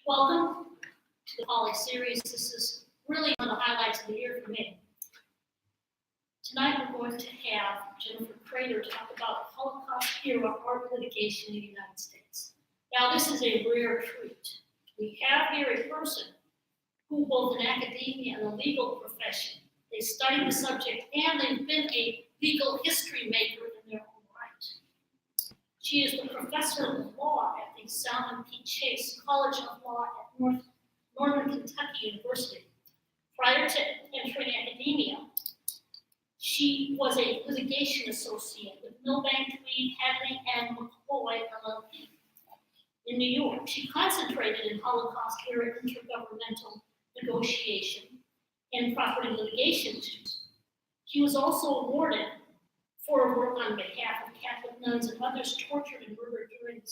Welcome to the Pauley series. This is really one of the highlights of the year for me. Tonight we're going to have Jennifer Kreder talk about Holocaust-Era art litigation in the United States. Now this is a rare treat. We have here a person who, both in academia and the legal profession, they study the subject and they've been a legal history maker in their own right. She is the professor of law at the Salmon P. Chase College of Law at Northern Kentucky University. Prior to entering academia, she was a litigation associate with Milbank, Tweed, Hadley, and McCoy LLP in New York. She concentrated in Holocaust-era intergovernmental negotiation and property litigation issues. She was also awarded for her work on behalf of Catholic nuns and others tortured and murdered during the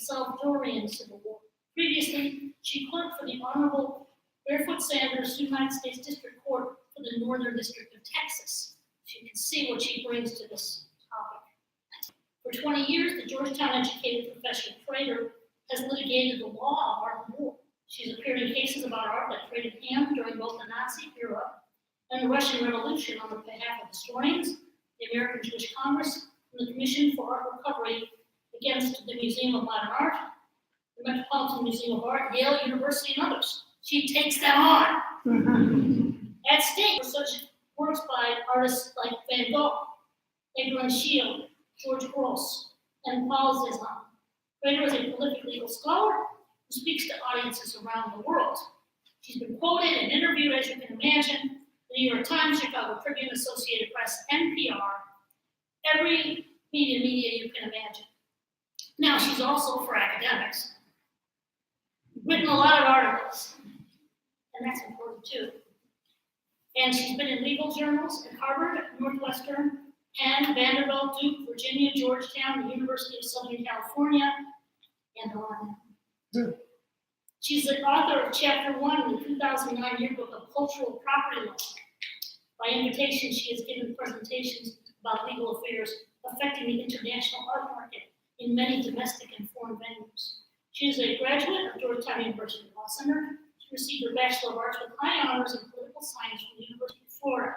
Salvadorian Civil War. Previously, she clerked for the Honorable Barefoot Sanders United States District Court for the Northern District of Texas. So you can see what she brings to this topic. For 20 years, the Georgetown-educated Professor Kreder has litigated the law of art and war. She's appeared in cases about art that traded hands during both the Nazi era and the Russian Revolution on behalf of historians, the American Jewish Congress, and the Commission for Art Recovery against the Museum of Modern Art, the Metropolitan Museum of Art, Yale University, and others. She takes them on. At stake were such works by artists like Van Gogh, Edgar Schiele, George Gross, and Paul Cézanne. Kreder is a prolific legal scholar who speaks to audiences around the world. She's been quoted and interviewed, as you can imagine, the New York Times, Chicago Tribune, Associated Press, NPR, every media you can imagine. Now, she's also, for academics, written a lot of articles, and that's important too. And she's been in legal journals at Harvard, Northwestern, Penn, Vanderbilt, Duke, Virginia, Georgetown, the University of Southern California, and on. She's the author of Chapter 1 in the 2009 Yearbook of Cultural Property Law. By invitation, she has given presentations about legal affairs affecting the international art market in many domestic and foreign venues. She is a graduate of Georgetown University Law Center. She received her Bachelor of Arts with high honors in political science from the University of Florida.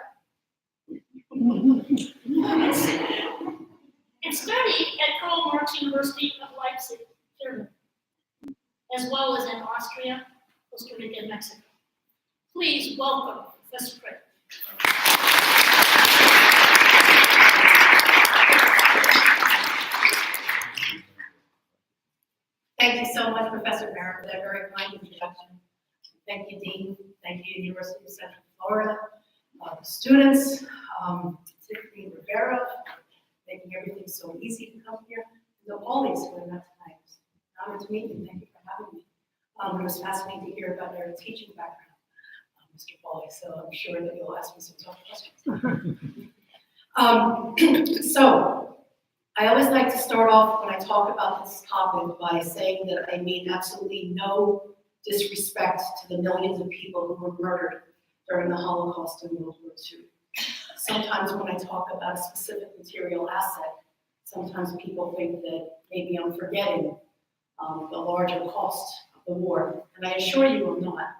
And studied at Karl Marx University of Leipzig, Germany, as well as in Austria, Costa Rica, and Mexico. Please welcome Professor Kreder. Thank you so much, Professor Barrett, for that very kind introduction. Thank you, Dean. Thank you, University of Central Florida, the students, Tiffany Rivera, making everything so easy to come here. The Pauleys who are not tonight. Honored to meet you. Thank you for having me. It was fascinating to hear about your teaching background, Mr. Pauley, so I'm sure that you'll ask me some tough questions. So, I always like to start off when I talk about this topic by saying that I mean absolutely no disrespect to the millions of people who were murdered during the Holocaust and World War II. Sometimes when I talk about a specific material asset, sometimes people think that maybe I'm forgetting the larger cost of the war, and I assure you I'm not.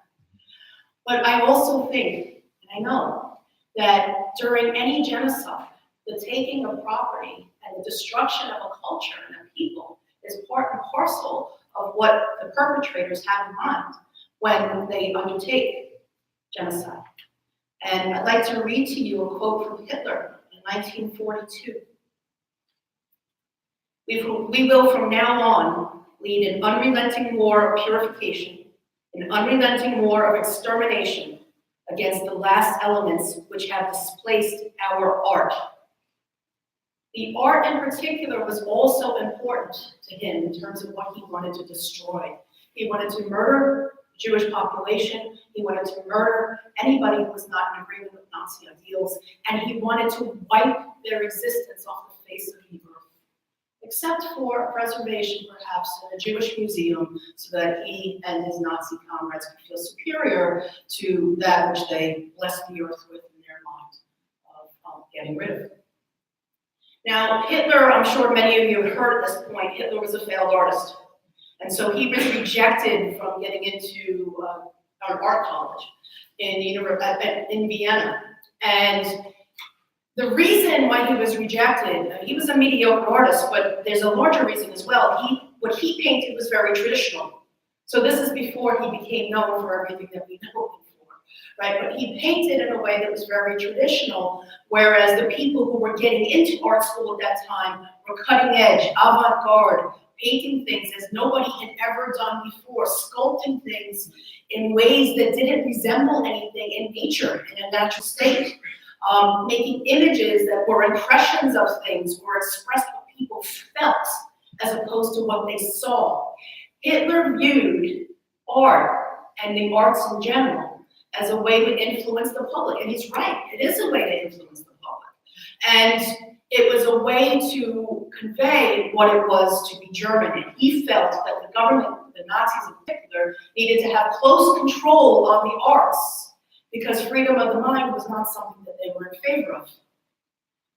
But I also think, and I know, that during any genocide, the taking of property and the destruction of a culture and a people is part and parcel of what the perpetrators have in mind when they undertake genocide. And I'd like to read to you a quote from Hitler in 1942. We will from now on lead an unrelenting war of purification, an unrelenting war of extermination against the last elements which have displaced our art. The art in particular was also important to him in terms of what he wanted to destroy. He wanted to murder the Jewish population, he wanted to murder anybody who was not in agreement with Nazi ideals, and he wanted to wipe their existence off the face of the earth, except for preservation perhaps in a Jewish museum so that he and his Nazi comrades could feel superior to that which they blessed the earth with in their mind of getting rid of. Now, Hitler, I'm sure many of you have heard at this point, Hitler was a failed artist. And so he was rejected from getting into an art college in Vienna. And the reason why he was rejected, he was a mediocre artist, but there's a larger reason as well. What he painted was very traditional. So this is before he became known for everything that we know him for, right? But he painted in a way that was very traditional, whereas the people who were getting into art school at that time were cutting edge, avant-garde, painting things as nobody had ever done before, sculpting things in ways that didn't resemble anything in nature, in a natural state, making images that were impressions of things or expressed what people felt as opposed to what they saw. Hitler viewed art and the arts in general as a way to influence the public, and he's right, it is a way to influence the public. And it was a way to convey what it was to be German. And he felt that the government, the Nazis in particular, needed to have close control on the arts because freedom of the mind was not something that they were in favor of.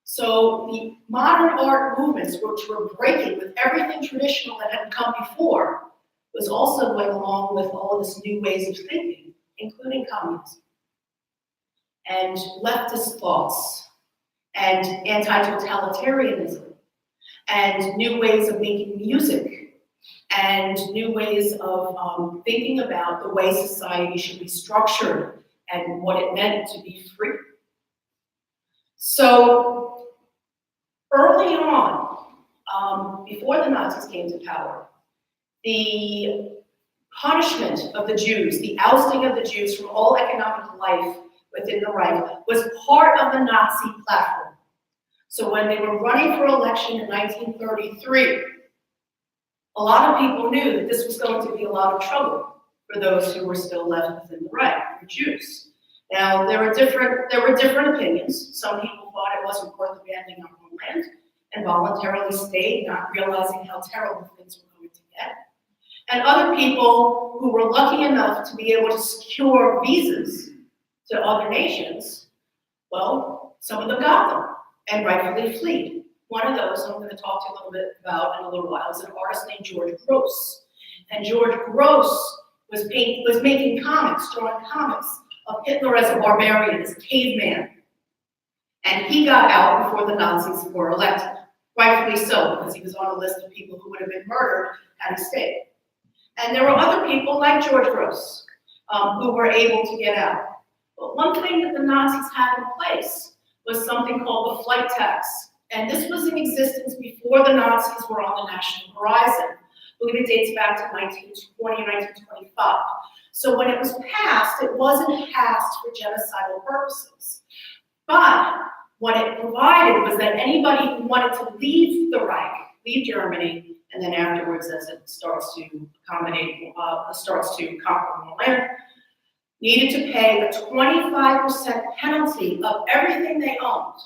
So the modern art movements, which were breaking with everything traditional that had come before, was also going along with all of this new ways of thinking, including communism and leftist thoughts, and anti-totalitarianism, and new ways of making music, and new ways of thinking about the way society should be structured and what it meant to be free. So early on, before the Nazis came to power, the punishment of the Jews, the ousting of the Jews from all economic life within the Reich was part of the Nazi platform. So when they were running for election in 1933, a lot of people knew that this was going to be a lot of trouble for those who were still left within the Reich, the Jews. Now, there were different opinions. Some people thought it wasn't worth abandoning our homeland and voluntarily stayed, not realizing how terrible things were going to get. And other people who were lucky enough to be able to secure visas to other nations, well, some of them got them and rightfully fled. One of those I'm going to talk to you a little bit about in a little while is an artist named George Gross. And George Gross was making comics, drawing comics of Hitler as a barbarian, as a caveman. And he got out before the Nazis were elected. Rightfully so, because he was on a list of people who would have been murdered had he stayed. And there were other people like George Gross who were able to get out. But one thing that the Nazis had in place was something called the flight tax. And this was in existence before the Nazis were on the national horizon. I believe it dates back to 1920 or 1925. So when it was passed, it wasn't passed for genocidal purposes. But what it provided was that anybody who wanted to leave the Reich, leave Germany, and then afterwards, as it starts to conquer more land, needed to pay a 25% penalty of everything they owned,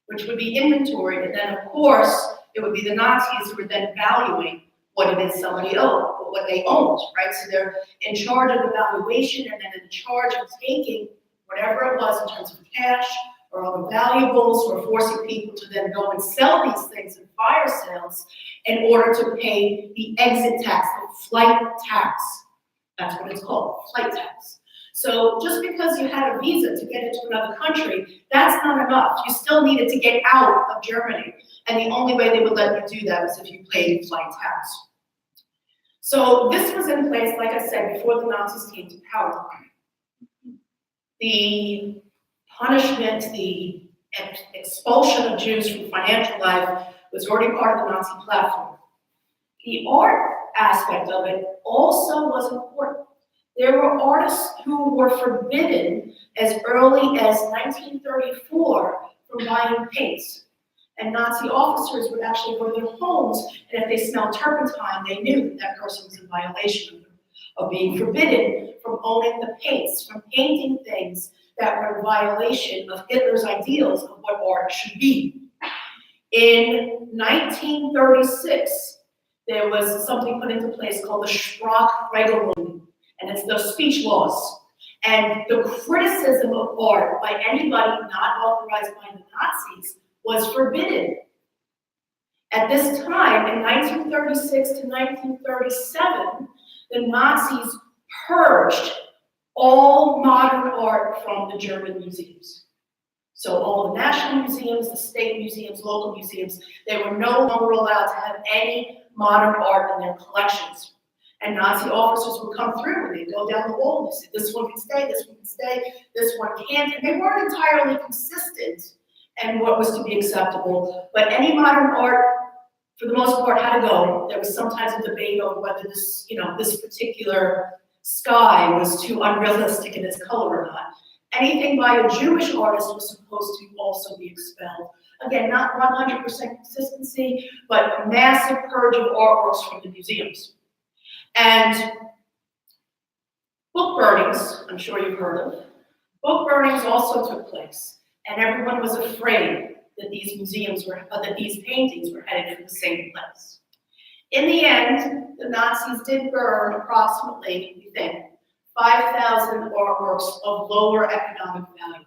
which would be inventoried, and then of course, it would be the Nazis who were then valuing what it is somebody owed, or what they owned, right? So they're in charge of the valuation and then in charge of taking whatever it was in terms of cash or other valuables, or forcing people to then go and sell these things in fire sales in order to pay the exit tax, the flight tax. That's what it's called, flight tax. So just because you had a visa to get into another country, that's not enough. You still needed to get out of Germany. And the only way they would let you do that was if you paid flight tax. So this was in place, like I said, before the Nazis came to power. The punishment, the expulsion of Jews from financial life was already part of the Nazi platform. The art aspect of it also was important. There were artists who were forbidden as early as 1934 from buying paints. And Nazi officers would actually go to their homes, and if they smelled turpentine, they knew that that person was in violation of being forbidden from owning the paints, from painting things that were in violation of Hitler's ideals of what art should be. In 1936, there was something put into place called the Sprachregelung, and it's those speech laws. And the criticism of art by anybody not authorized by the Nazis was forbidden. At this time, in 1936 to 1937, the Nazis purged all modern art from the German museums. So all the national museums, the state museums, local museums, they were no longer allowed to have any modern art in their collections. And Nazi officers would come through and they'd go down the wall and they said, this one can stay, this one can stay, this one can't. And they weren't entirely consistent in what was to be acceptable, but any modern art, for the most part, had to go. There was sometimes a debate over whether this, this particular sky was too unrealistic in its color or not. Anything by a Jewish artist was supposed to also be expelled. Again, not 100% consistency, but a massive purge of artworks from the museums. And book burnings, I'm sure you've heard of. Book burnings also took place, and everyone was afraid that these that these paintings were headed for the same place. In the end, the Nazis did burn approximately, we think, 5,000 artworks of lower economic value.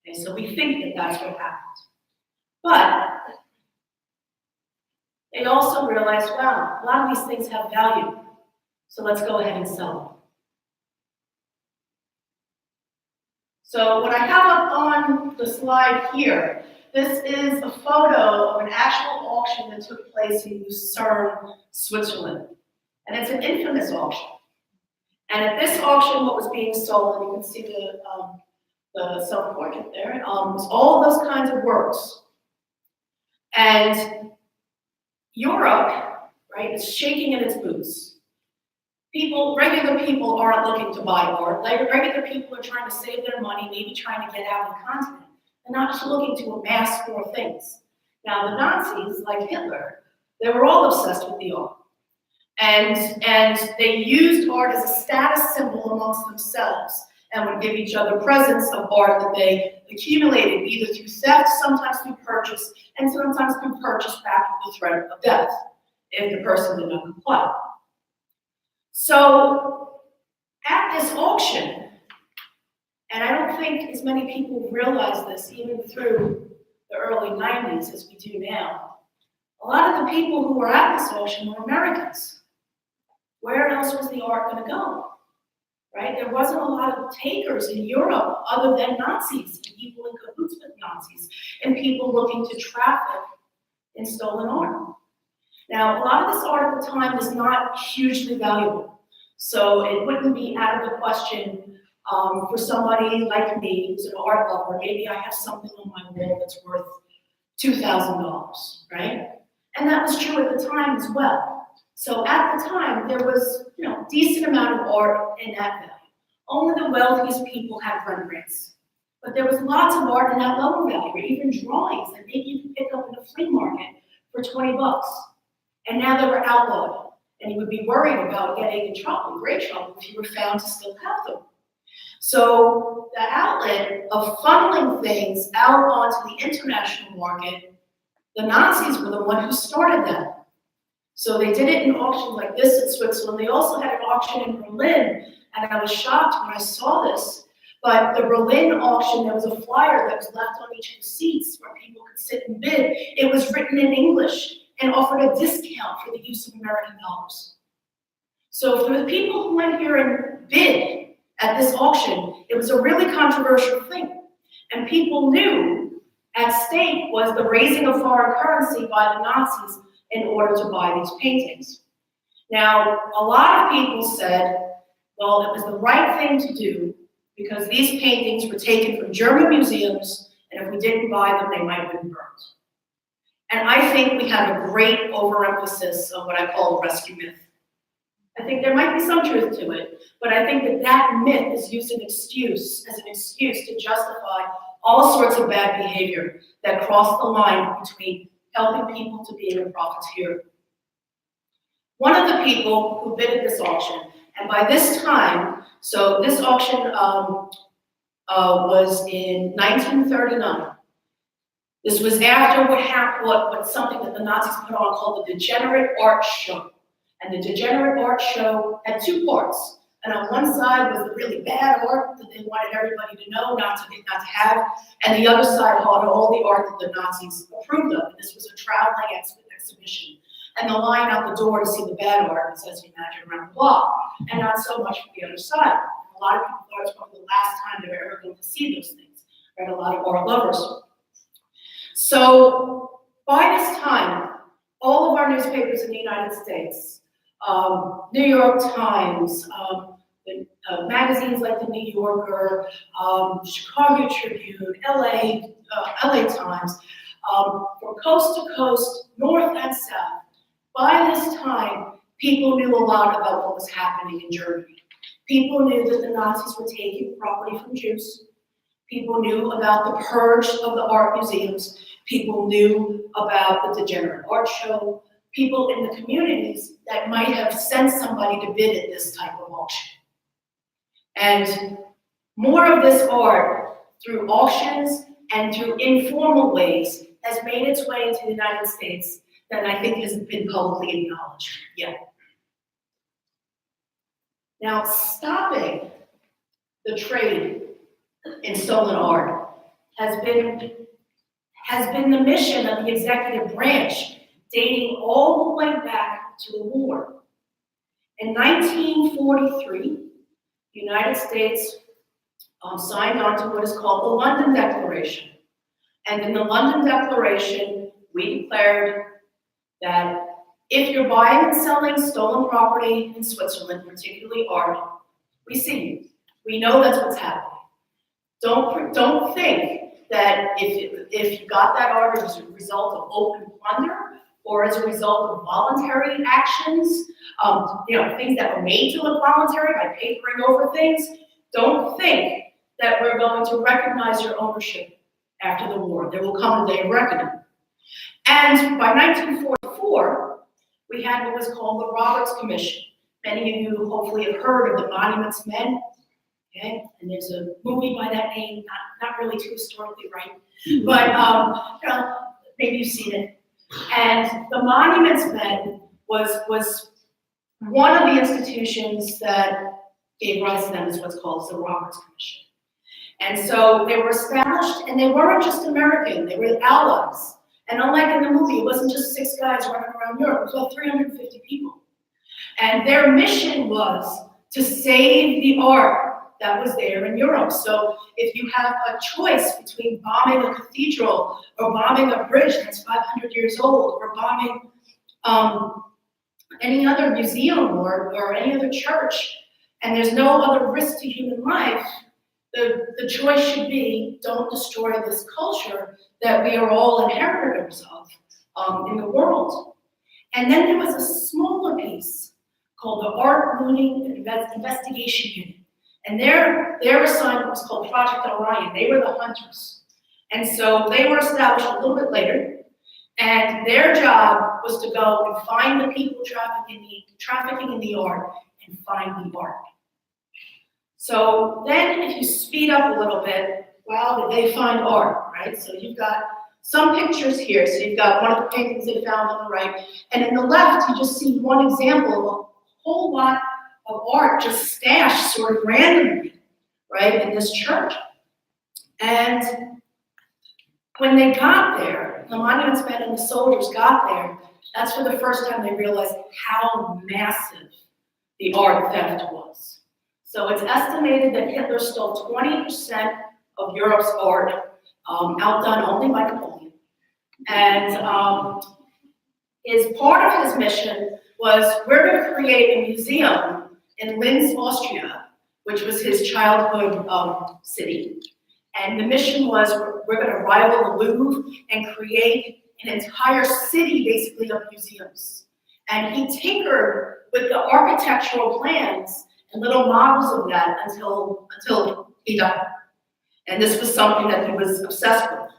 Okay, so we think that that's what happened. But they also realized, wow, a lot of these things have value, so let's go ahead and sell them. So what I have up on the slide here, this is a photo of an actual auction that took place in Lucerne, Switzerland. And it's an infamous auction. And at this auction, what was being sold, and you can see the self-portrait there, was all those kinds of works. And Europe, right, is shaking in its boots. Regular people aren't looking to buy art. Regular people are trying to save their money, maybe trying to get out of the continent. They're not just looking to amass more things. Now, the Nazis, like Hitler, they were all obsessed with the art. And they used art as a status symbol amongst themselves and would give each other presents of art that they accumulated either through theft, sometimes through purchase, and sometimes through purchase back with the threat of death if the person did not comply. So at this auction, and I don't think as many people realize this even through the early 90s as we do now, a lot of the people who were at this auction were Americans. Where else was the art going to go? Right? There wasn't a lot of takers in Europe other than Nazis and people in cahoots with Nazis and people looking to traffic in stolen art. Now, a lot of this art at the time was not hugely valuable, so it wouldn't be out of the question for somebody like me who's an art lover. Maybe I have something on my wall that's worth $2,000, right? And that was true at the time as well. So at the time, there was, decent amount of art in that value. Only the wealthiest people had Rembrandts. But there was lots of art in that lower value, or even drawings that maybe you could pick up in a flea market for 20 bucks. And now they were outlawed. And you would be worried about getting in trouble, great trouble, if you were found to still have them. So the outlet of funneling things out onto the international market, the Nazis were the one who started that. So they did it in auctions like this in Switzerland. They also had an auction in Berlin, and I was shocked when I saw this. But the Berlin auction, there was a flyer that was left on each of the seats where people could sit and bid. It was written in English and offered a discount for the use of American dollars. So for the people who went here and bid at this auction, it was a really controversial thing. And people knew at stake was the raising of foreign currency by the Nazis in order to buy these paintings. Now, a lot of people said, well, it was the right thing to do because these paintings were taken from German museums, and if we didn't buy them, they might have been burned. And I think we have a great overemphasis of what I call a rescue myth. I think there might be some truth to it, but I think that that myth is used as an excuse to justify all sorts of bad behavior that cross the line between helping people to being a profiteer. One of the people who bid at this auction, and by this time, so this auction was in 1939. This was after what happened, what something that the Nazis put on called the Degenerate Art Show. And the Degenerate Art Show had two parts. And on one side was the really bad art that they wanted everybody to know, not to have, and the other side had all the art that the Nazis approved of. And this was a traveling exhibition. And the line out the door to see the bad art is, as you imagine, around the block, and not so much for the other side. A lot of people thought it's probably the last time they were ever going to see those things, right? A lot of art lovers. So by this time, all of our newspapers in the United States, New York Times, magazines like the New Yorker, Chicago Tribune, LA Times, from coast to coast, north and south. By this time, people knew a lot about what was happening in Germany. People knew that the Nazis were taking property from Jews. People knew about the purge of the art museums. People knew about the degenerate art show. People in the communities that might have sent somebody to bid at this type of auction. And more of this art, through auctions and through informal ways, has made its way into the United States than I think has been publicly acknowledged yet. Now, stopping the trade in stolen art has been the mission of the executive branch, dating all the way back to the war. In 1943, the United States signed on to what is called the London Declaration. And in the London Declaration, we declared that if you're buying and selling stolen property in Switzerland, particularly art, we see you. We know that's what's happening. Don't think that if you got that art as a result of open plunder or as a result of voluntary actions, things that were made to look voluntary by papering over things, don't think that we're going to recognize your ownership after the war. There will come a day of reckoning. And by 1944, we had what was called the Roberts Commission. Many of you hopefully have heard of the Monuments Men. Okay, and there's a movie by that name, not really too historically right, but maybe you've seen it. And the Monuments Men was one of the institutions that gave rise to them is what's called the Roberts Commission. And so they were established, and they weren't just American, they were allies. And unlike in the movie, it wasn't just 6 guys running around Europe, it was about 350 people. And their mission was to save the art that was there in Europe. So if you have a choice between bombing a cathedral or bombing a bridge that's 500 years old or bombing any other museum or any other church, and there's no other risk to human life, the choice should be, don't destroy this culture that we are all inheritors of in the world. And then there was a smaller piece called the Art Looting Investigation Unit. And their assignment was called Project Orion. They were the hunters. And so they were established a little bit later. And their job was to go and find the people trafficking in the art and find the art. So then if you speed up a little bit, well, they find art, right? So you've got some pictures here. So you've got one of the paintings they found on the right. And in the left, you just see one example of a whole lot of art just stashed sort of randomly, right, in this church. And when they got there, the Monuments Men and the soldiers got there, that's for the first time they realized how massive the art theft was. So it's estimated that Hitler stole 20% of Europe's art, outdone only by Napoleon. And part of his mission was, we're going to create a museum in Linz, Austria, which was his childhood city. And the mission was, we're going to rival the Louvre and create an entire city, basically, of museums. And he tinkered with the architectural plans and little models of that until he died. And this was something that he was obsessed with.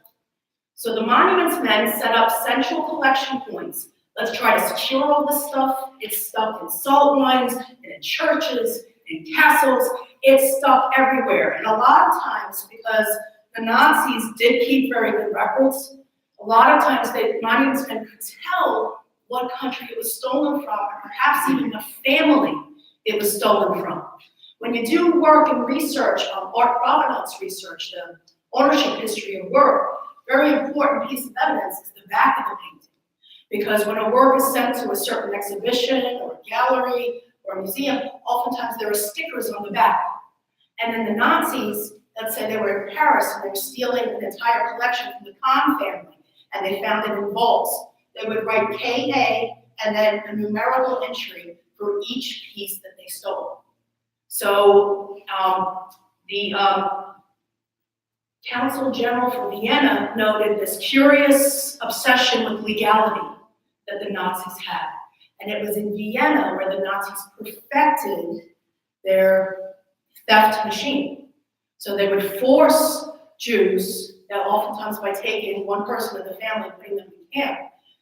So the Monuments Men set up central collection points. Let's try to secure all this stuff. It's stuck in salt mines, and in churches, in castles. It's stuck everywhere. And a lot of times, because the Nazis did keep very good records, a lot of times the Monuments Men could tell what country it was stolen from, or perhaps even the family it was stolen from. When you do work and research, art provenance research, the ownership history of work, very important piece of evidence is the back of the painting. Because when a work is sent to a certain exhibition or gallery or museum, oftentimes there are stickers on the back. And then the Nazis, let's say they were in Paris and they were stealing an entire collection from the Kahn family, and they found it in vaults, they would write KA and then a numerical entry for each piece that they stole. So the Council General for Vienna noted this curious obsession with legality that the Nazis had. And it was in Vienna where the Nazis perfected their theft machine. So they would force Jews, that oftentimes by taking one person in the family and putting them in camp,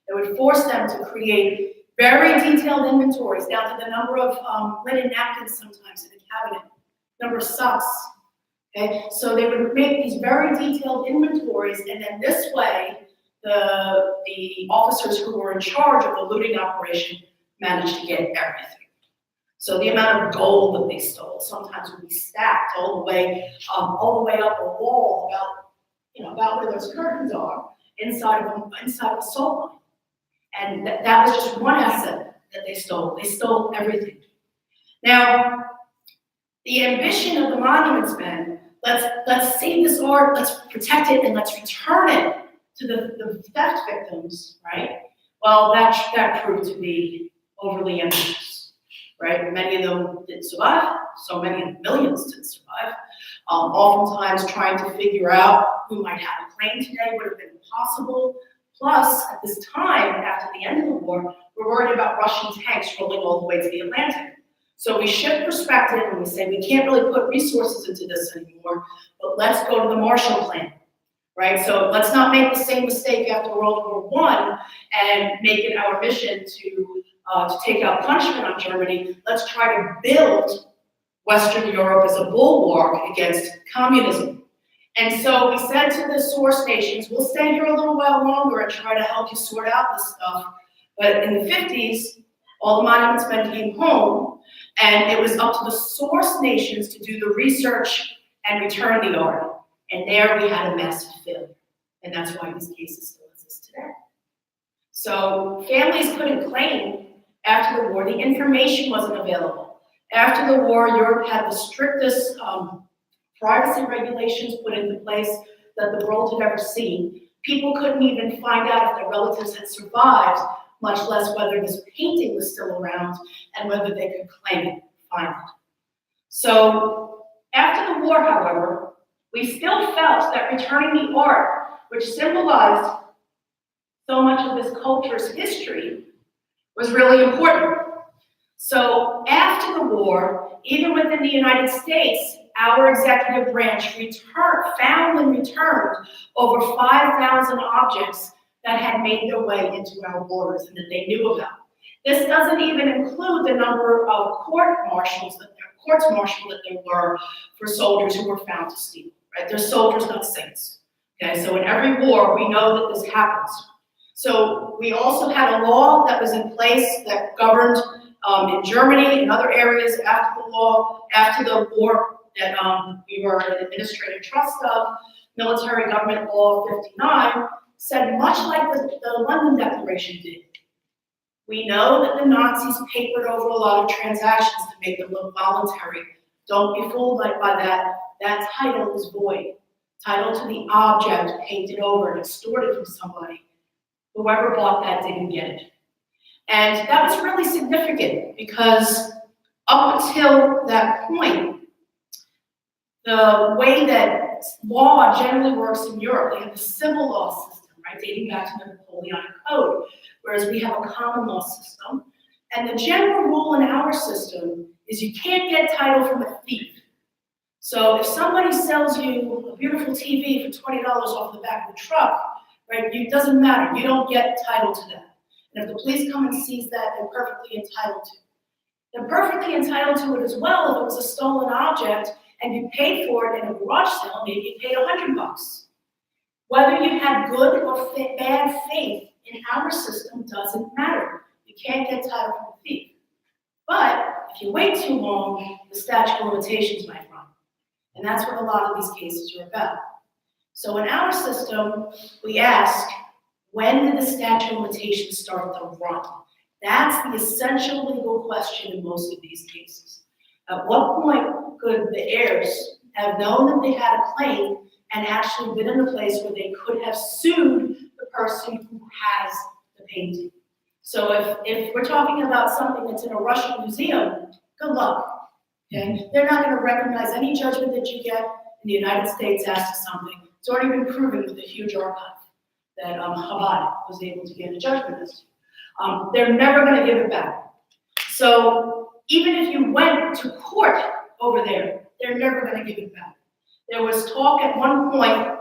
they would force them to create very detailed inventories, down to the number of linen napkins sometimes in a cabinet, number of socks. Okay? So they would make these very detailed inventories, and then this way, the officers who were in charge of the looting operation managed to get everything. So the amount of gold that they stole sometimes would be stacked all the way up a wall about where those curtains are inside of a salt line. And that was just one asset that they stole. They stole everything. Now, the ambition of the monuments men, let's save this art, let's protect it, and let's return it to the theft victims, right? Well, that proved to be overly ambitious, right? Many of them didn't survive, so many millions didn't survive. Oftentimes trying to figure out who might have a claim today would have been impossible. Plus, at this time, after the end of the war, we're worried about Russian tanks rolling all the way to the Atlantic. So we shift perspective and we say we can't really put resources into this anymore, but let's go to the Marshall Plan, right? So let's not make the same mistake after World War I and make it our mission to take out punishment on Germany. Let's try to build Western Europe as a bulwark against communism. And so we said to the source nations, we'll stay here a little while longer and try to help you sort out this stuff. But in the 50s, all the monuments men came home, and it was up to the source nations to do the research and return the art. And there we had a massive failure. And that's why these cases still exist today. So families couldn't claim after the war. The information wasn't available. After the war, Europe had the strictest privacy regulations put into place that the world had ever seen. People couldn't even find out if their relatives had survived, much less whether this painting was still around and whether they could claim it, find it. So after the war, however, we still felt that returning the art, which symbolized so much of this culture's history, was really important. So after the war, even within the United States, our executive branch found and returned over 5,000 objects that had made their way into our borders and that they knew about. This doesn't even include the number of courts-martial that there were for soldiers who were found to steal, right? They're soldiers, not saints. Okay, so in every war, we know that this happens. So we also had a law that was in place that governed in Germany and other areas after the war that we were an administrative trust of. Military Government Law 59 said much like the London Declaration did. We know that the Nazis papered over a lot of transactions to make them look voluntary. Don't be fooled by that. That title is void. Title to the object painted over and extorted from somebody. Whoever bought that didn't get it. And that was really significant because up until that point, the way that law generally works in Europe, they have the civil law system, right, dating back to the Napoleonic Code, whereas we have a common law system. And the general rule in our system is you can't get title from a thief. So if somebody sells you a beautiful TV for $20 off the back of the truck, right, it doesn't matter, you don't get title to that. And if the police come and seize that, they're perfectly entitled to it. They're perfectly entitled to it as well if it was a stolen object and you paid for it in a garage sale, maybe you paid $100. Whether you had good or bad faith in our system doesn't matter. You can't get title from a thief. But if you wait too long, the statute of limitations might run. And that's what a lot of these cases are about. So in our system, we ask, When did the statute of limitations start to run? That's the essential legal question in most of these cases. At what point could the heirs have known that they had a claim and actually been in a place where they could have sued the person who has the painting? So if we're talking about something that's in a Russian museum, good luck. Okay? They're not going to recognize any judgment that you get in the United States as to something. It's already been proven with a huge archive that Chabad was able to get a judgment as to. They're never going to give it back. So even if you went to court over there, they're never going to give it back. There was talk at one point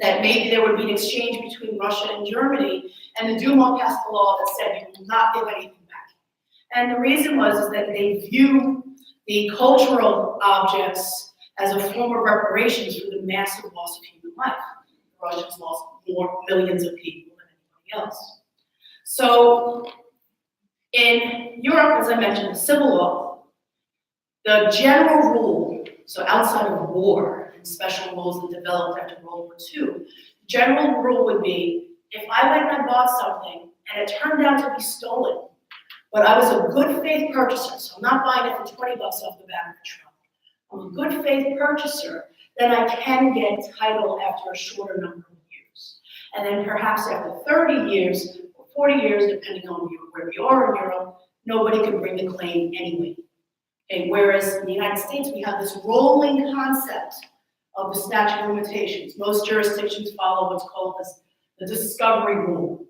that maybe there would be an exchange between Russia and Germany, and the Duma passed a law that said you will not give anything back. And the reason was is that they view the cultural objects as a form of reparations for the massive loss of human life. The Russians lost more millions of people than anybody else. So in Europe, as I mentioned, the civil law, the general rule, so outside of war and special rules that developed after World War II, the general rule would be, if I went and I bought something and it turned out to be stolen, but I was a good faith purchaser, so I'm not buying it for 20 bucks off the back of the truck, I'm a good faith purchaser, then I can get title after a shorter number of years. And then perhaps after 30 years, or 40 years, depending on where we are in Europe, nobody can bring the claim anyway. Okay, whereas in the United States, we have this rolling concept of the statute of limitations. Most jurisdictions follow what's called the discovery rule.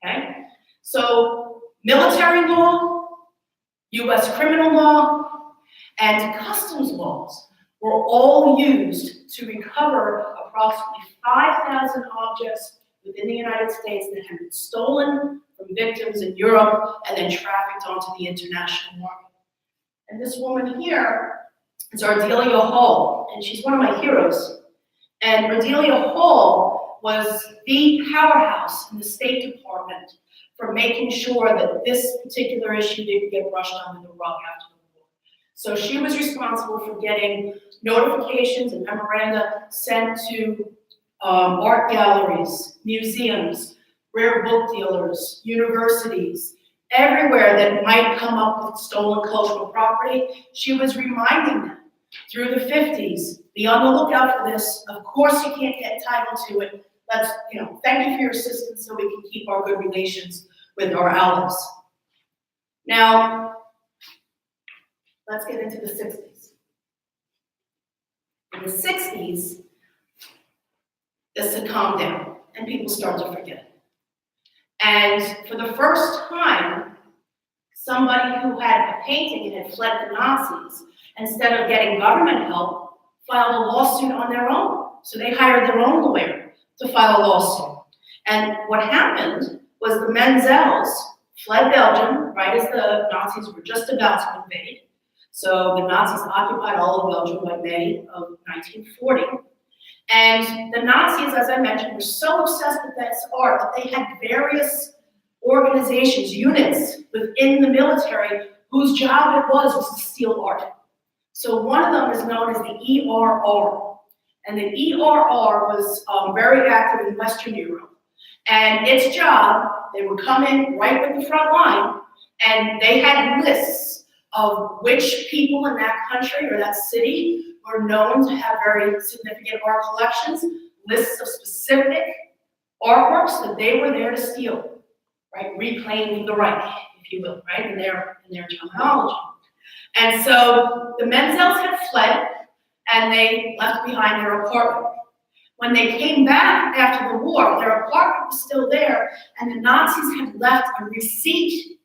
Okay? So military law, US criminal law, and customs laws were all used to recover approximately 5,000 objects within the United States that had been stolen from victims in Europe and then trafficked onto the international market. And this woman here is Ardelia Hall, and she's one of my heroes. And Ardelia Hall was the powerhouse in the State Department for making sure that this particular issue didn't get brushed under the rug after the war. So she was responsible for getting notifications and memoranda sent to art galleries, museums, rare book dealers, universities, everywhere that might come up with stolen cultural property. She was reminding them through the 50s, be on the lookout for this. Of course you can't get title to it. Let's, thank you for your assistance so we can keep our good relations with our allies. Now, let's get into the 60s. In the 60s, this had calmed down and people start to forget. And for the first time, somebody who had a painting and had fled the Nazis, instead of getting government help, filed a lawsuit on their own. So they hired their own lawyer to file a lawsuit. And what happened was the Menzels fled Belgium right as the Nazis were just about to invade. So the Nazis occupied all of Belgium by May of 1940. And the Nazis, as I mentioned, were so obsessed with this art that they had various organizations, units within the military whose job it was to steal art. So one of them is known as the ERR. And the ERR was very active in Western Europe. And its job, they would come in right with the front line, and they had lists of which people in that country or that city were known to have very significant art collections, lists of specific artworks that they were there to steal, right? Reclaiming the right, if you will, right? In their terminology. And so the Menzels had fled and they left behind their apartment. When they came back after the war, their apartment was still there, and the Nazis had left a receipt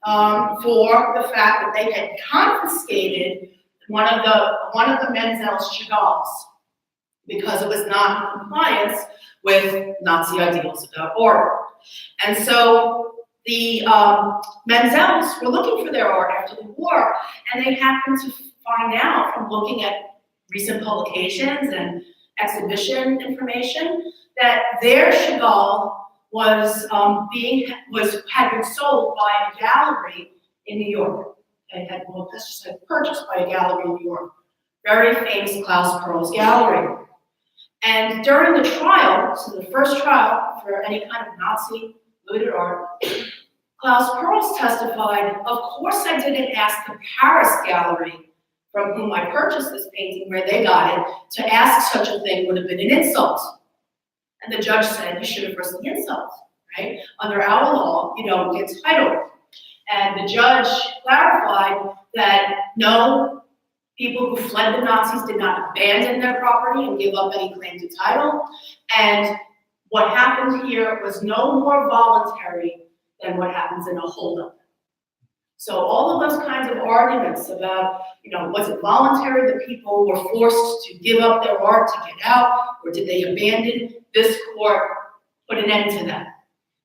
for the fact that they had confiscated one of the Menzels Chagall's because it was not in compliance with Nazi ideals about art. And so the Menzels were looking for their art after the war, and they happened to find out from looking at recent publications and exhibition information that their Chagall had been sold by a gallery in New York. It had purchased by a gallery in New York, very famous Klaus Pearl's gallery. And during the trial, so the first trial for any kind of Nazi looted art, Klaus Perls testified, of course I didn't ask the Paris gallery from whom I purchased this painting, where they got it, to ask such a thing would have been an insult. And the judge said, you should have risked the insult, right? Under our law, you don't get title. And the judge clarified that no, people who fled the Nazis did not abandon their property and give up any claim to title. And what happened here was no more voluntary than what happens in a holdup. So all of those kinds of arguments about, was it voluntary that people were forced to give up their art to get out, or did they abandon? This court put an end to that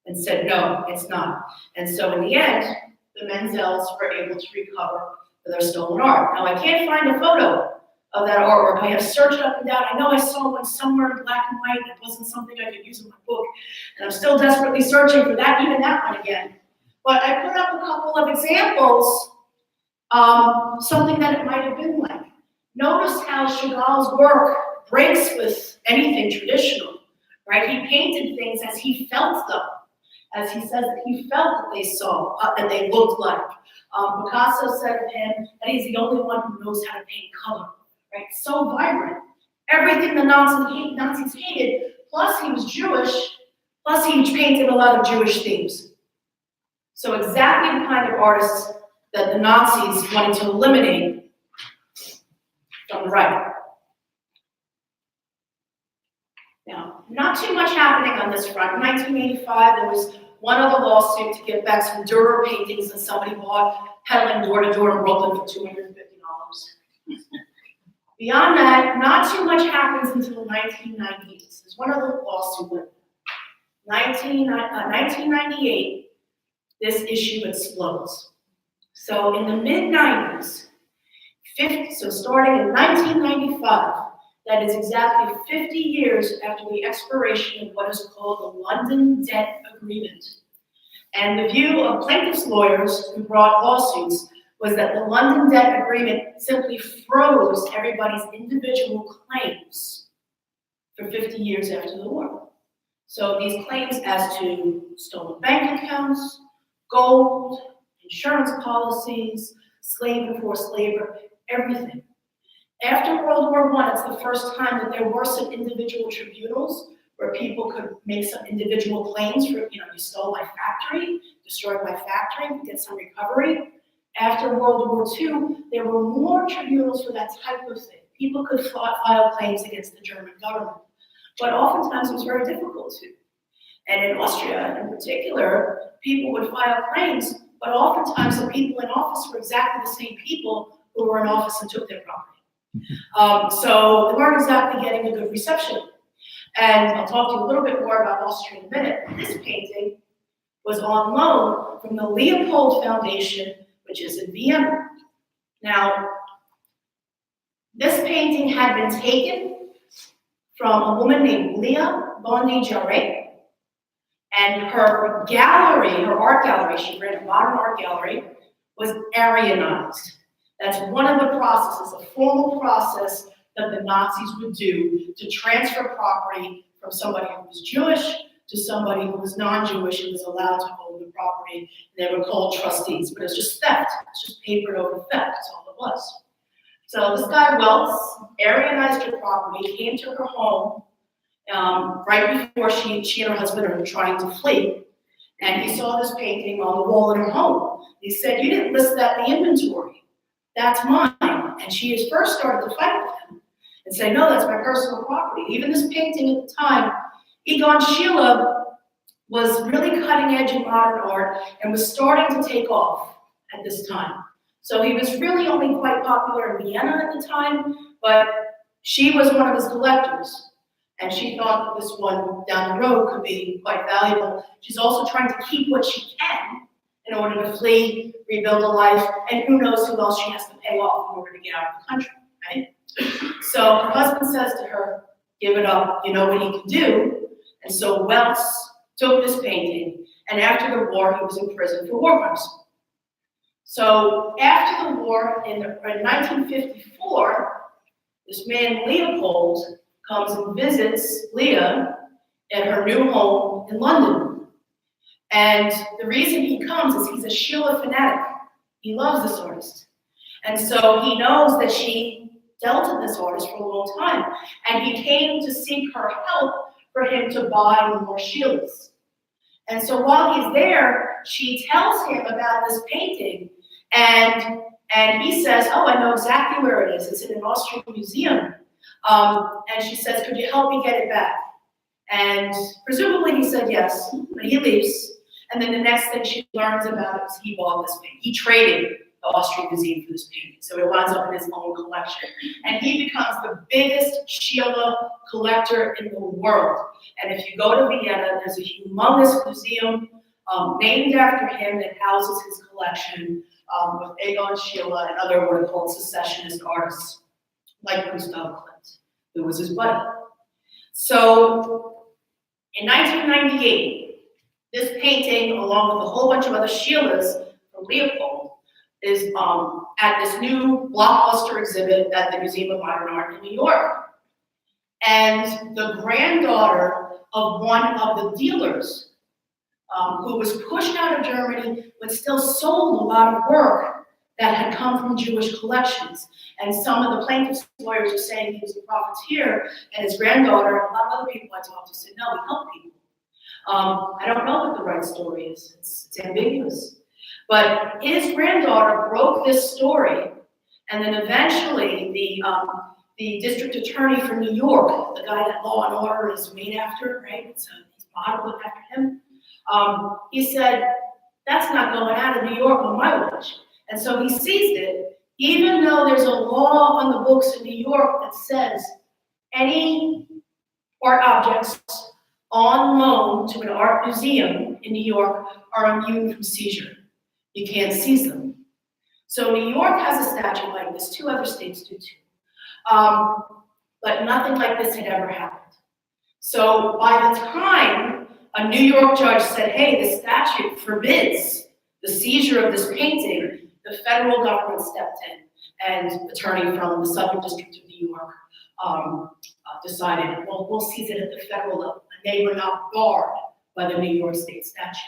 and said, no, it's not. And so in the end, the Menzels were able to recover their stolen art. Now, I can't find a photo of that artwork. I have searched up and down. I know I saw one somewhere in black and white. It wasn't something I could use in my book. And I'm still desperately searching for that, even that one again. But I put up a couple of examples, something that it might have been like. Notice how Chagall's work breaks with anything traditional, right? He painted things as he felt them, as he says that he felt that they saw, that they looked like. Picasso said of him that he's the only one who knows how to paint color, right? So vibrant. Everything the Nazis hated, plus he was Jewish, plus he painted a lot of Jewish themes. So exactly the kind of artists that the Nazis wanted to eliminate from the right. Now, not too much happening on this front. In 1985, there was one other lawsuit to get back some Dürer paintings that somebody bought peddling door to door in Brooklyn for $250. Beyond that, not too much happens until 1998. There's one other lawsuit with 1998. This issue explodes. So in the mid-90s, so starting in 1995, that is exactly 50 years after the expiration of what is called the London Debt Agreement. And the view of plaintiffs' lawyers who brought lawsuits was that the London Debt Agreement simply froze everybody's individual claims for 50 years after the war. So these claims as to stolen bank accounts, gold, insurance policies, slave and forced labor, everything. After World War I, it's the first time that there were some individual tribunals where people could make some individual claims for, you stole my factory, destroyed my factory, get some recovery. After World War II, there were more tribunals for that type of thing. People could file claims against the German government, but oftentimes it was very difficult to. And in Austria, in particular, people would file claims, but oftentimes the people in office were exactly the same people who were in office and took their property. So they weren't exactly getting a good reception. And I'll talk to you a little bit more about Austria in a minute. This painting was on loan from the Leopold Foundation, which is in Vienna. Now, this painting had been taken from a woman named Leah Bondi-Jarret, and her gallery, her art gallery, she ran a modern art gallery, was Aryanized. That's one of the processes, a formal process that the Nazis would do to transfer property from somebody who was Jewish to somebody who was non-Jewish and was allowed to hold the property. They were called trustees, but it was just theft. It's just papered over theft, that's all it was. So this guy, Welts, Aryanized her property, came to her home right before she and her husband are trying to flee. And he saw this painting on the wall in her home. He said, "You didn't list that in the inventory. That's mine." And she has first started to fight with him and say, "No, that's my personal property." Even this painting at the time, Egon Schiele was really cutting edge in modern art and was starting to take off at this time. So he was really only quite popular in Vienna at the time, but she was one of his collectors. And she thought that this one down the road could be quite valuable. She's also trying to keep what she can in order to flee, rebuild a life, and who knows who else she has to pay off in order to get out of the country, right? So her husband says to her, "Give it up, you know what he can do." And so Welts took this painting, and after the war, he was in prison for war crimes. So after the war, in 1954, this man Leopold comes and visits Leah at her new home in London. And the reason he comes is he's a Sheila fanatic. He loves this artist. And so he knows that she dealt with this artist for a long time. And he came to seek her help for him to buy more Sheilas. And so while he's there, she tells him about this painting. And he says, oh, I know exactly where it is. It's in an Austrian museum. And she says, could you help me get it back? And presumably he said yes, but he leaves. And then the next thing she learns about it is he bought this painting. He traded the Austrian museum for this painting. So it winds up in his own collection. And he becomes the biggest Sheila collector in the world. And if you go to Vienna, there's a humongous museum named after him that houses his collection with Egon Schiele and other what are called secessionist artists, like Gustav Klimt, who was his buddy. So in 1998, this painting, along with a whole bunch of other Sheilas from Leopold, is at this new blockbuster exhibit at the Museum of Modern Art in New York. And the granddaughter of one of the dealers who was pushed out of Germany but still sold a lot of work that had come from Jewish collections. And some of the plaintiff's lawyers are saying he was a profiteer, and his granddaughter and a lot of other people I talked to said, no, we help people. I don't know what the right story is. It's ambiguous. But his granddaughter broke this story, and then eventually the district attorney for New York, the guy that Law and Order is made after, right? So he's modeled after him. He said, that's not going out of New York on my watch. And so he seized it, even though there's a law on the books in New York that says any art objects on loan to an art museum in New York are immune from seizure. You can't seize them. So New York has a statute like this, 2 other states do too. But nothing like this had ever happened. So by the time a New York judge said, hey, the statute forbids the seizure of this painting, the federal government stepped in, and attorney from the Southern District of New York decided, well, we'll seize it at the federal level. And they were not barred by the New York State statute.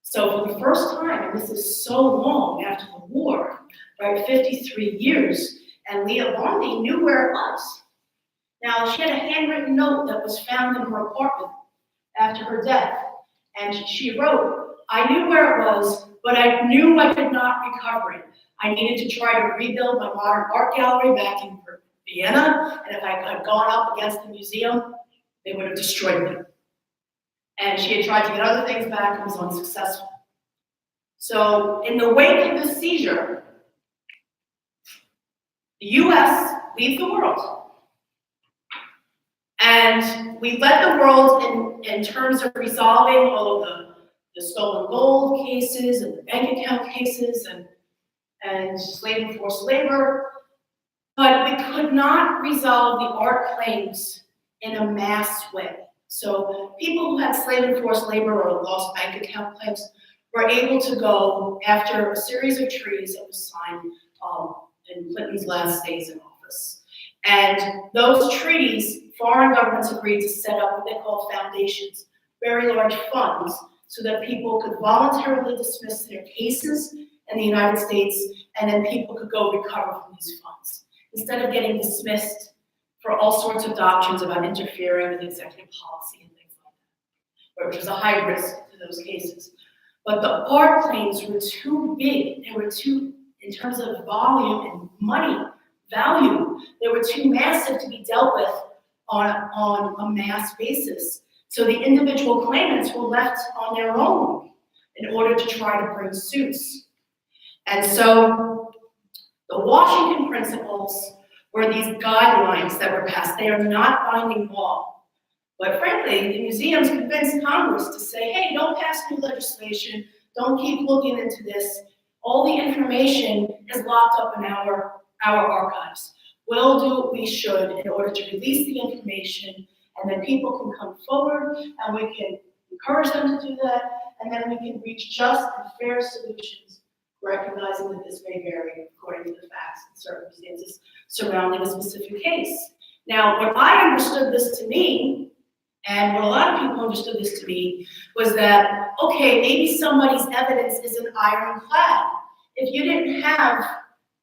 So for the first time, and this is so long after the war, right, 53 years, and Leah Bondi knew where it was. Now, she had a handwritten note that was found in her apartment after her death, and she wrote, I knew where it was, but I knew I could not recover it. I needed to try to rebuild my modern art gallery back in Vienna, and if I had gone up against the museum, they would have destroyed me. And she had tried to get other things back and was unsuccessful. So in the wake of this seizure, the US leaves the world. And we led the world in terms of resolving all of the stolen gold cases and the bank account cases and slave and forced labor. But we could not resolve the art claims in a mass way. So people who had slave and forced labor or lost bank account claims were able to go after a series of treaties that was signed in Clinton's last days in office. And those treaties, foreign governments agreed to set up what they call foundations, very large funds, so that people could voluntarily dismiss their cases in the United States, and then people could go recover from these funds, instead of getting dismissed for all sorts of doctrines about interfering with executive policy and things like that, which was a high risk to those cases. But the art claims were too big. They were too, in terms of volume and money, value, they were too massive to be dealt with on a mass basis. So the individual claimants were left on their own in order to try to bring suits. And so the Washington principles were these guidelines that were passed. They are not binding law. But frankly, the museums convinced Congress to say, hey, don't pass new legislation, don't keep looking into this. All the information is locked up in our archives. We'll do what we should in order to release the information, and then people can come forward, and we can encourage them to do that, and then we can reach just and fair solutions, recognizing that this may vary according to the facts and circumstances surrounding a specific case. Now, what I understood this to mean, and what a lot of people understood this to mean, was that, okay, maybe somebody's evidence isn't ironclad. If you didn't have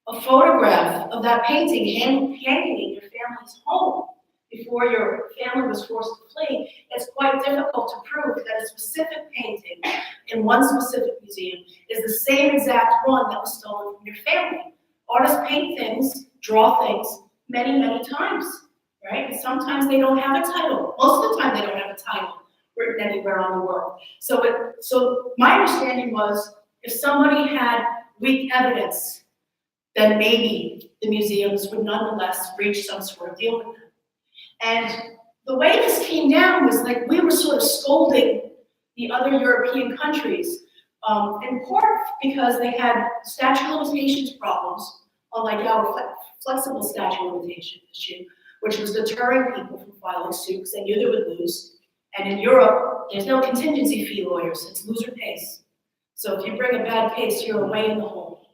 a photograph of that painting hanging in your family's home before your family was forced to flee, it's quite difficult to prove that a specific painting in one specific museum is the same exact one that was stolen from your family. Artists paint things, draw things many, many times, right? And sometimes they don't have a title. Most of the time they don't have a title written anywhere on the world. So my understanding was if somebody had weak evidence, then maybe the museums would nonetheless reach some sort of deal with them. And the way this came down was like we were sort of scolding the other European countries, in part because they had statute of limitations problems, unlike our flexible statute of limitations issue, which was deterring people from filing suits. They knew they would lose. And in Europe, there's no contingency fee lawyers. It's loser pays. So if you bring a bad case, you're away in the hole.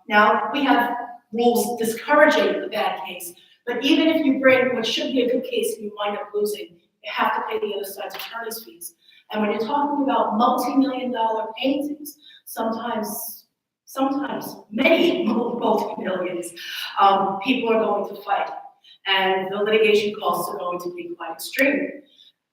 Now, we have rules discouraging the bad case, but even if you bring what should be a good case and you wind up losing, you have to pay the other side's attorney's fees. And when you're talking about multi-million-dollar paintings, sometimes many multi-millions, people are going to fight. And the litigation costs are going to be quite extreme.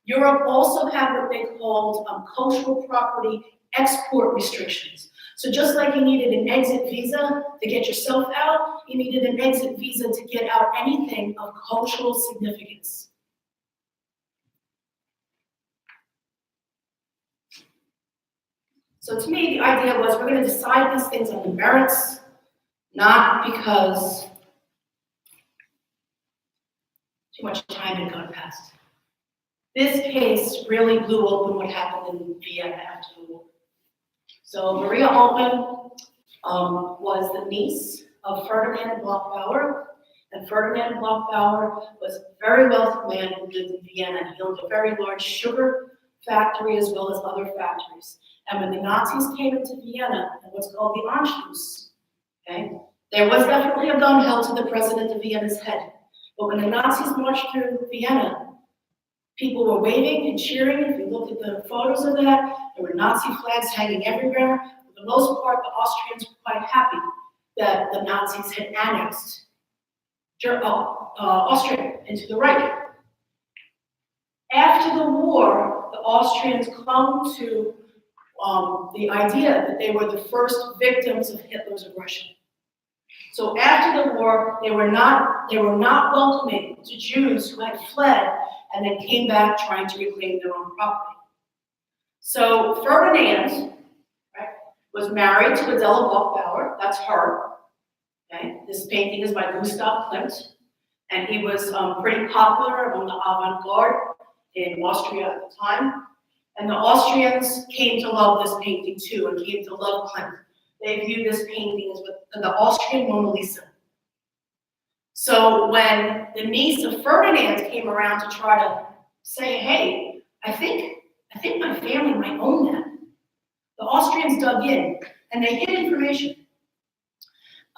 Europe also had what they called cultural property export restrictions. So just like you needed an exit visa to get yourself out, you needed an exit visa to get out anything of cultural significance. So to me, the idea was we're going to decide these things on the merits, not because too much time had gone past. This case really blew open what happened in Vienna after the war. So Maria Altmann was the niece of Ferdinand Bloch-Bauer, and Ferdinand Bloch-Bauer was a very wealthy man who lived in Vienna. He owned a very large sugar factory as well as other factories. And when the Nazis came into Vienna, and what's called the Anschluss, okay, there was definitely a gun held to the president of Vienna's head. But when the Nazis marched through Vienna, people were waving and cheering. If you look at the photos of that, there were Nazi flags hanging everywhere. For the most part, the Austrians were quite happy that the Nazis had annexed Austria into the Reich. After the war, the Austrians clung to the idea that they were the first victims of Hitler's aggression. So after the war, they were not welcoming to Jews who had fled and then came back trying to reclaim their own property. So Ferdinand, right, was married to Adela Bloch-Bauer. That's her. Okay? This painting is by Gustav Klimt, and he was pretty popular among the avant-garde in Austria at the time. And the Austrians came to love this painting too, and came to love Klimt. They viewed this painting as the Austrian Mona Lisa. So when the niece of Ferdinand came around to try to say, hey, I think my family might own that, the Austrians dug in and they hid information.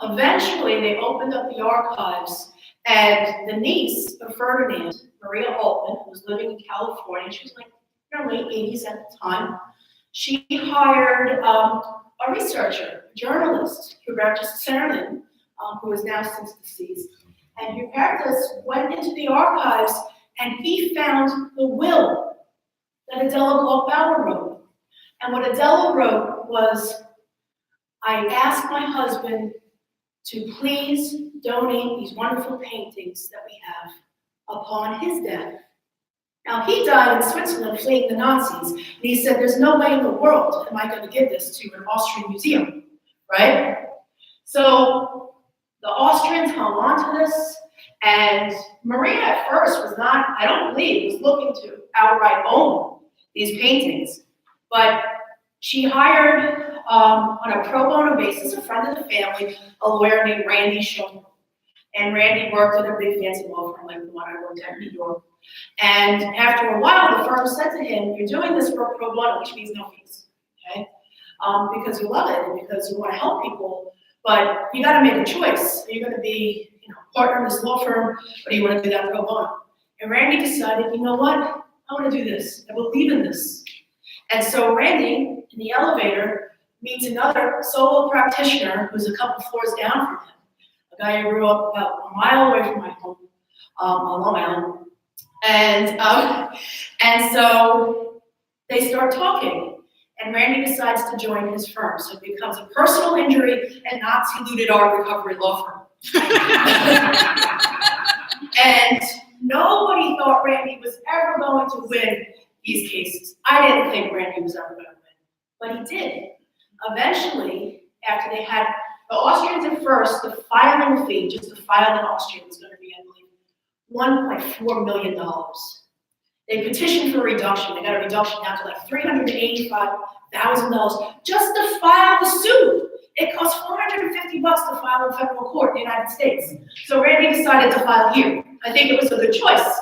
Eventually, they opened up the archives, and the niece of Ferdinand, Maria Altmann, who was living in California, she was like in her late 80s at the time, she hired a researcher, a journalist, Hubertus Cernan, who is now since deceased. And Hubertus went into the archives and he found the will that Adela Bloch-Bauer wrote. And what Adela wrote was, I asked my husband to please donate these wonderful paintings that we have upon his death. Now, he died in Switzerland fleeing the Nazis, and he said, there's no way in the world am I going to give this to an Austrian museum, right? So the Austrians hung on to this, and Maria at first was not, I don't believe, was looking to outright own these paintings, but she hired, on a pro bono basis, a friend of the family, a lawyer named Randy Schoenberg. And Randy worked at a big fancy law firm like the one I worked at in New York. And after a while, the firm said to him, you're doing this for pro bono, which means no fees, okay? Because you love it and because you want to help people, but you got to make a choice. Are you going to be, partner in this law firm, or do you want to do that pro bono? And Randy decided, you know what? I want to do this. I believe in this. And so Randy, in the elevator, meets another solo practitioner who's a couple floors down from him, a guy who grew up about a mile away from my home on Long Island. And so they start talking, and Randy decides to join his firm. So it becomes a personal injury and Nazi looted art recovery law firm. And nobody thought Randy was ever going to win these cases. I didn't think Randy was ever going to win, but he did. Eventually, after they had the Austrians at first, the filing fee, just to file in Austria, was going to be, I believe, $1.4 million. They petitioned for a reduction. They got a reduction down to like $385,000 just to file the suit. It costs $450 to file in federal court in the United States. So Randy decided to file here. I think it was a good choice,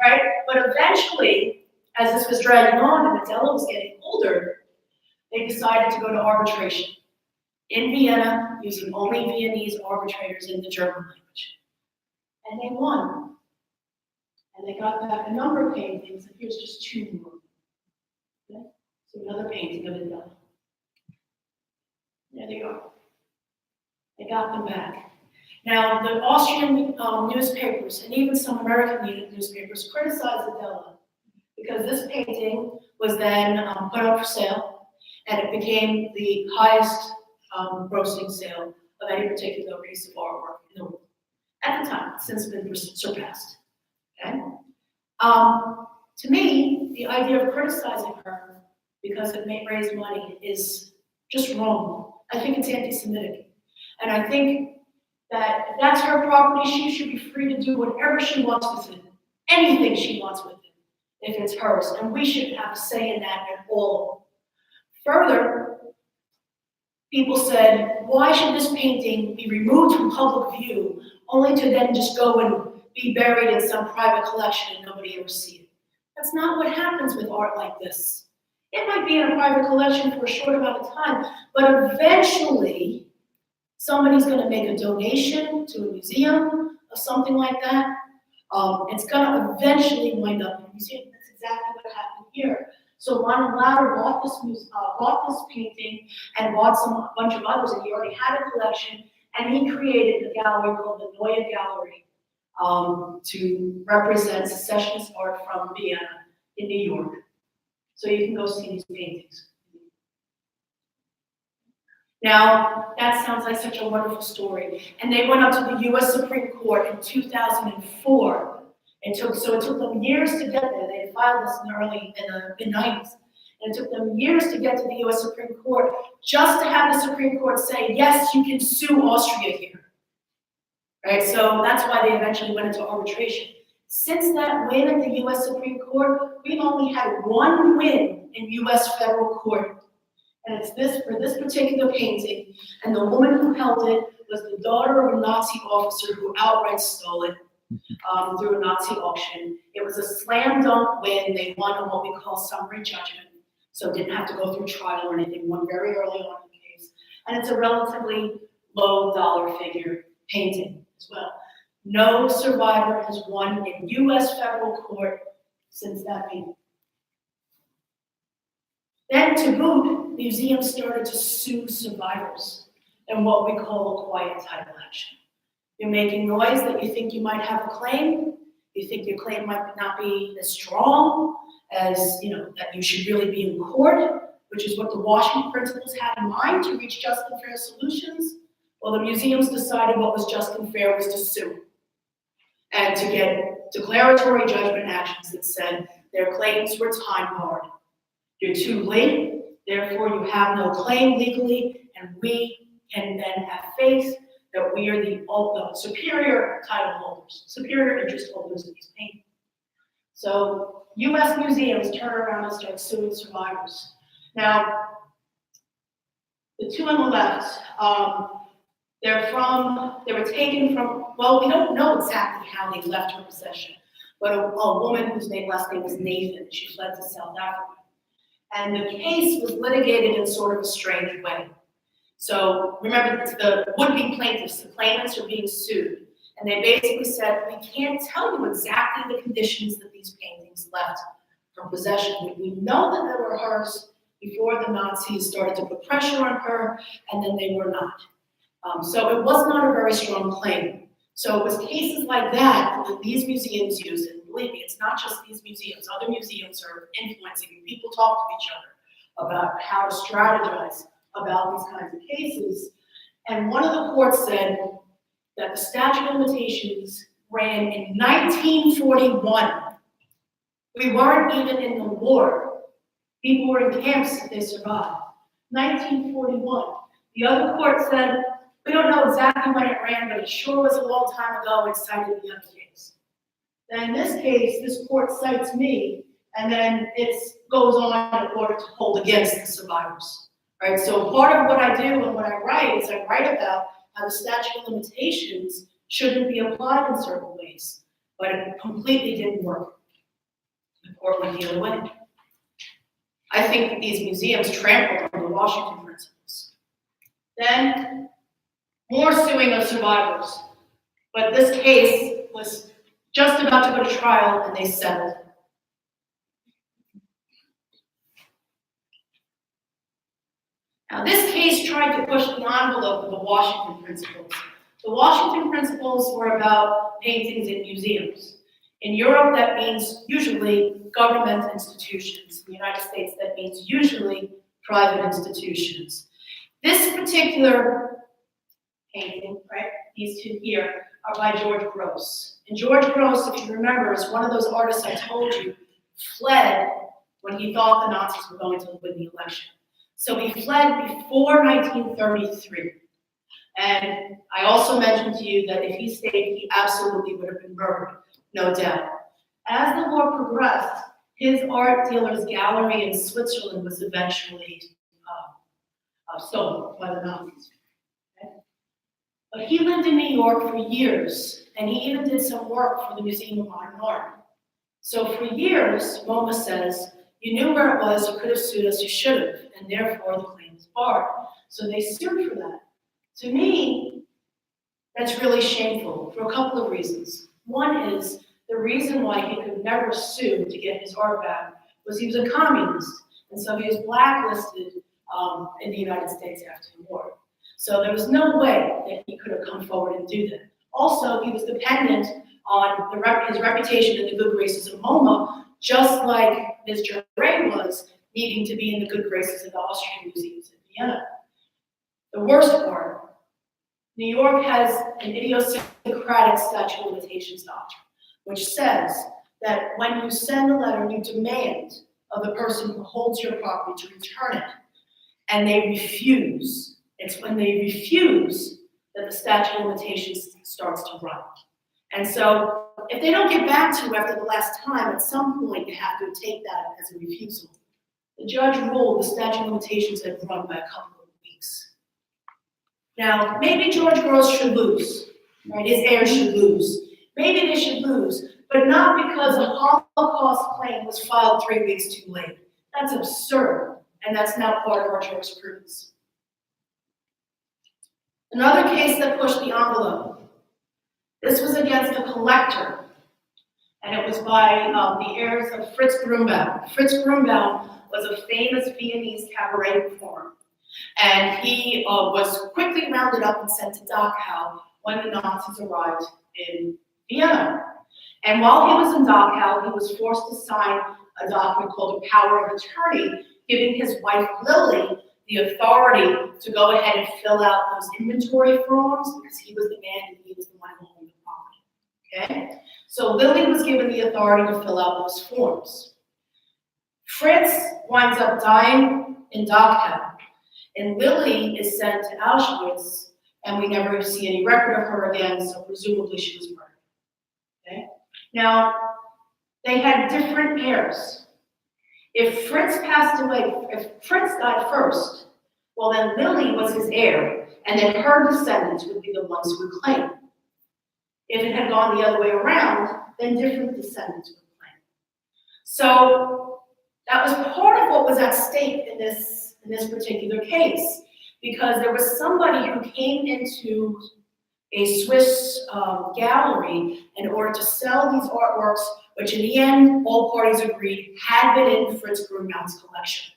right? But eventually, as this was dragging on and Adela was getting older, they decided to go to arbitration in Vienna using only Viennese arbitrators in the German language. And they won. And they got back a number of paintings, and here's just two more. Okay? So another painting of Adela. There they are. They got them back. Now, the Austrian newspapers and even some American newspapers criticized Adela because this painting was then put up for sale, and it became the highest grossing sale of any particular piece of artwork in the world at the time. It's since been surpassed. Okay? To me, the idea of criticizing her because it may raise money is just wrong. I think it's anti-Semitic. And I think that if that's her property, she should be free to do whatever she wants with it, anything she wants with it, if it's hers. And we shouldn't have a say in that at all. Further, people said, why should this painting be removed from public view, only to then just go and be buried in some private collection and nobody ever see it? That's not what happens with art like this. It might be in a private collection for a short amount of time, but eventually, somebody's going to make a donation to a museum or something like that. It's going to eventually wind up in a museum. That's exactly what happened here. So Ronald Lauder bought this painting and bought a bunch of others, and he already had a collection, and he created a gallery called the Neue Gallery to represent secessionist art from Vienna in New York. So you can go see these paintings. Now, that sounds like such a wonderful story. And they went up to the US Supreme Court in 2004. So it took them years to get there. They had filed this in the mid-90s. And it took them years to get to the US Supreme Court just to have the Supreme Court say, yes, you can sue Austria here. Right? So that's why they eventually went into arbitration. Since that win at the US Supreme Court, we've only had one win in US federal court. And it's for this particular painting, and the woman who held it was the daughter of a Nazi officer who outright stole it through a Nazi auction. It was a slam dunk win. They won on what we call summary judgment, so didn't have to go through trial or anything, won very early on in the case. And it's a relatively low dollar figure painting as well. No survivor has won in US federal court since that painting. Then to boot, museums started to sue survivors in what we call a quiet title action. You're making noise that you think you might have a claim, you think your claim might not be as strong as, that you should really be in court, which is what the Washington principles had in mind to reach just and fair solutions. Well, the museums decided what was just and fair was to sue and to get declaratory judgment actions that said their claims were time barred. You're too late, therefore you have no claim legally, and we can then have faith that we are the superior title holders, superior interest holders of these paintings. So US museums turn around and start suing survivors. Now, the two on the left, they were taken from, well, we don't know exactly how they left her possession, but a woman whose last name was Nathan, she fled to South Africa. And the case was litigated in sort of a strange way. So remember, it's the would-be plaintiffs, the claimants are being sued. And they basically said, we can't tell you exactly the conditions that these paintings left her possession. We know that they were hers before the Nazis started to put pressure on her, and then they were not. So it was not a very strong claim. So it was cases like that that these museums used, and believe me, it's not just these museums. Other museums are influencing, and people talk to each other about how to strategize about these kinds of cases. And one of the courts said that the statute of limitations ran in 1941. We weren't even in the war. People were in camps if they survived. 1941. The other court said, we don't know exactly when it ran, but it sure was a long time ago, and cited the other case. Then in this case, this court cites me, and then it goes on in order to hold against the survivors. Right? So part of what I do and what I write is I write about how the statute of limitations shouldn't be applied in certain ways, but it completely didn't work. The court went the other way. I think that these museums trampled on the Washington principles. Then, more suing of survivors. But this case was just about to go to trial, and they settled. Now, this case tried to push the envelope of the Washington principles. The Washington principles were about paintings in museums. In Europe, that means usually government institutions. In the United States, that means usually private institutions. This particular painting, right, these two here, are by George Gross. And George Gross, if you remember, is one of those artists I told you fled when he thought the Nazis were going to win the election. So he fled before 1933. And I also mentioned to you that if he stayed, he absolutely would have been murdered, no doubt. As the war progressed, his art dealer's gallery in Switzerland was eventually stolen by the Nazis. Okay? But he lived in New York for years, and he even did some work for the Museum of Modern Art. So for years, MoMA says, you knew where it was, you could have sued us, you should have, and therefore the claim is barred. So they sued for that. To me, that's really shameful for a couple of reasons. One is the reason why he could never sue to get his art back was he was a communist, and so he was blacklisted in the United States after the war. So there was no way that he could have come forward and do that. Also, he was dependent on his reputation in the good graces of MoMA, just like Ms. Ray was needing to be in the good graces of the Austrian museums in Vienna. The worst part, New York has an idiosyncratic statute of limitations doctrine, which says that when you send a letter, you demand of the person who holds your property to return it, and they refuse. It's when they refuse that the statute of limitations starts to run. And so if they don't get back to you after the last time, at some point you have to take that as a refusal. The judge ruled the statute of limitations had run by a couple of weeks. Now, maybe George Gross should lose, right? His heirs should lose. Maybe they should lose, but not because a Holocaust claim was filed 3 weeks too late. That's absurd, and that's now part of our jurisprudence. Another case that pushed the envelope. This was against a collector, and it was by the heirs of Fritz Brumath. Fritz Brumath was a famous Viennese cabaret performer, and he was quickly rounded up and sent to Dachau when the Nazis arrived in Vienna. And while he was in Dachau, he was forced to sign a document called a power of attorney, giving his wife Lily the authority to go ahead and fill out those inventory forms because he was the man and he was the one who owned the property. Okay? So Lily was given the authority to fill out those forms. Fritz winds up dying in Dachau, and Lily is sent to Auschwitz, and we never see any record of her again, so presumably she was murdered. Okay? Now, they had different heirs. If Fritz passed away, if Fritz died first, well then Lily was his heir, and then her descendants would be the ones who would claim. If it had gone the other way around, then different descendants would claim. So that was part of what was at stake in this particular case, because there was somebody who came into a Swiss gallery in order to sell these artworks, which in the end, all parties agreed had been in Fritz Brumath's collection.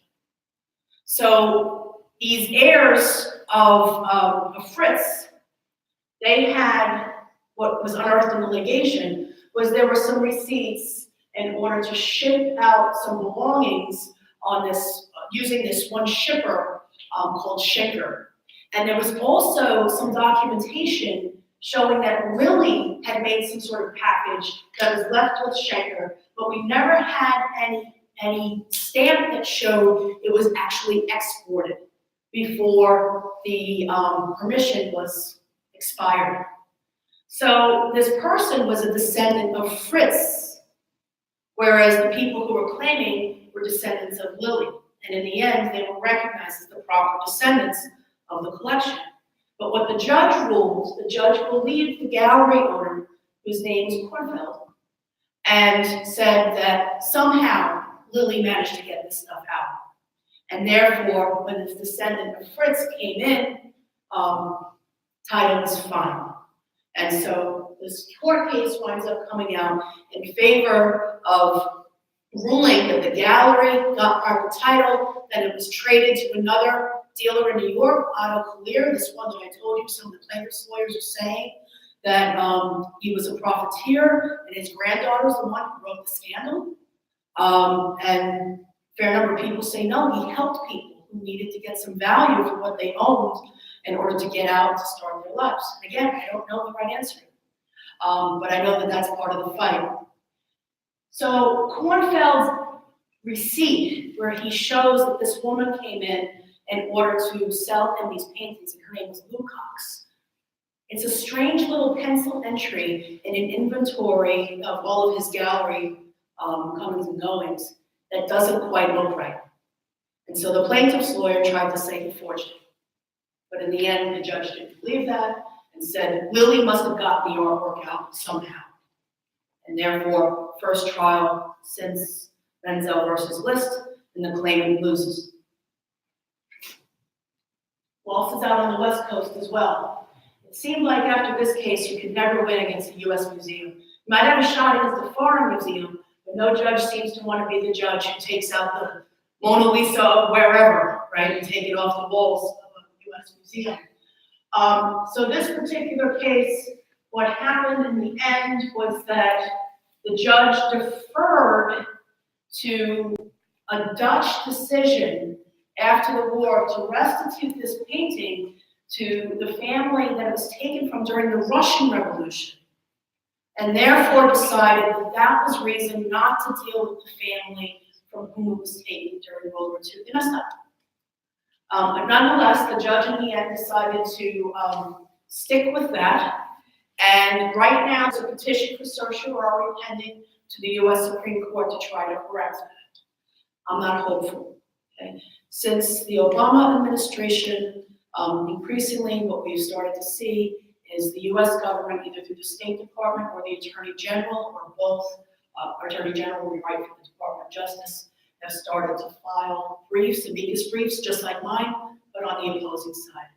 So these heirs of Fritz, they had what was unearthed in the litigation was there were some receipts in order to ship out some belongings on this, using this one shipper called Schenker. And there was also some documentation showing that Lily had made some sort of package that was left with Schenker, but we never had any stamp that showed it was actually exported before the permission was expired. So this person was a descendant of Fritz, whereas the people who were claiming were descendants of Lily. And in the end, they were recognized as the proper descendants of the collection. But what the judge ruled, the judge believed the gallery owner, whose name is Kornfeld, and said that somehow Lily managed to get this stuff out. And therefore, when this descendant of Fritz came in, title was fine. And so this court case winds up coming out in favor of ruling that the gallery got part of the title, that it was traded to another dealer in New York, Otto Kallir, this one that I told you some of the plaintiff's lawyers are saying, that he was a profiteer, and his granddaughter was the one who wrote the scandal. And a fair number of people say, no, he helped people who needed to get some value for what they owned in order to get out and to start their lives. And again, I don't know the right answer, but I know that that's part of the fight. So Kornfeld's receipt, where he shows that this woman came in order to sell him these paintings, and her name was Lukacs. It's a strange little pencil entry in an inventory of all of his gallery comings and goings that doesn't quite look right. And so the plaintiff's lawyer tried to say he forged it. But in the end, the judge didn't believe that and said, Lily must have gotten the artwork out somehow. And therefore, first trial since Menzels versus List, and the claimant loses. Lawsuits out on the West Coast as well. It seemed like after this case, you could never win against the U.S. Museum. You might have a shot against the foreign museum, but no judge seems to want to be the judge who takes out the Mona Lisa of wherever, right, and take it off the walls of a U.S. museum. So this particular case, what happened in the end was that the judge deferred to a Dutch decision after the war to restitute this painting to the family that it was taken from during the Russian Revolution, and therefore decided that that was reason not to deal with the family from whom it was taken during World War II. They messed up. But nonetheless, the judge in the end decided to stick with that. And right now, there's a petition for certiorari pending to the U.S. Supreme Court to try to correct that. I'm not hopeful. Okay? Since the Obama administration, increasingly what we've started to see is the U.S. government, either through the State Department or the Attorney General, or both, Attorney General will be right from the Department of Justice, have started to file briefs, amicus briefs, just like mine, but on the opposing side,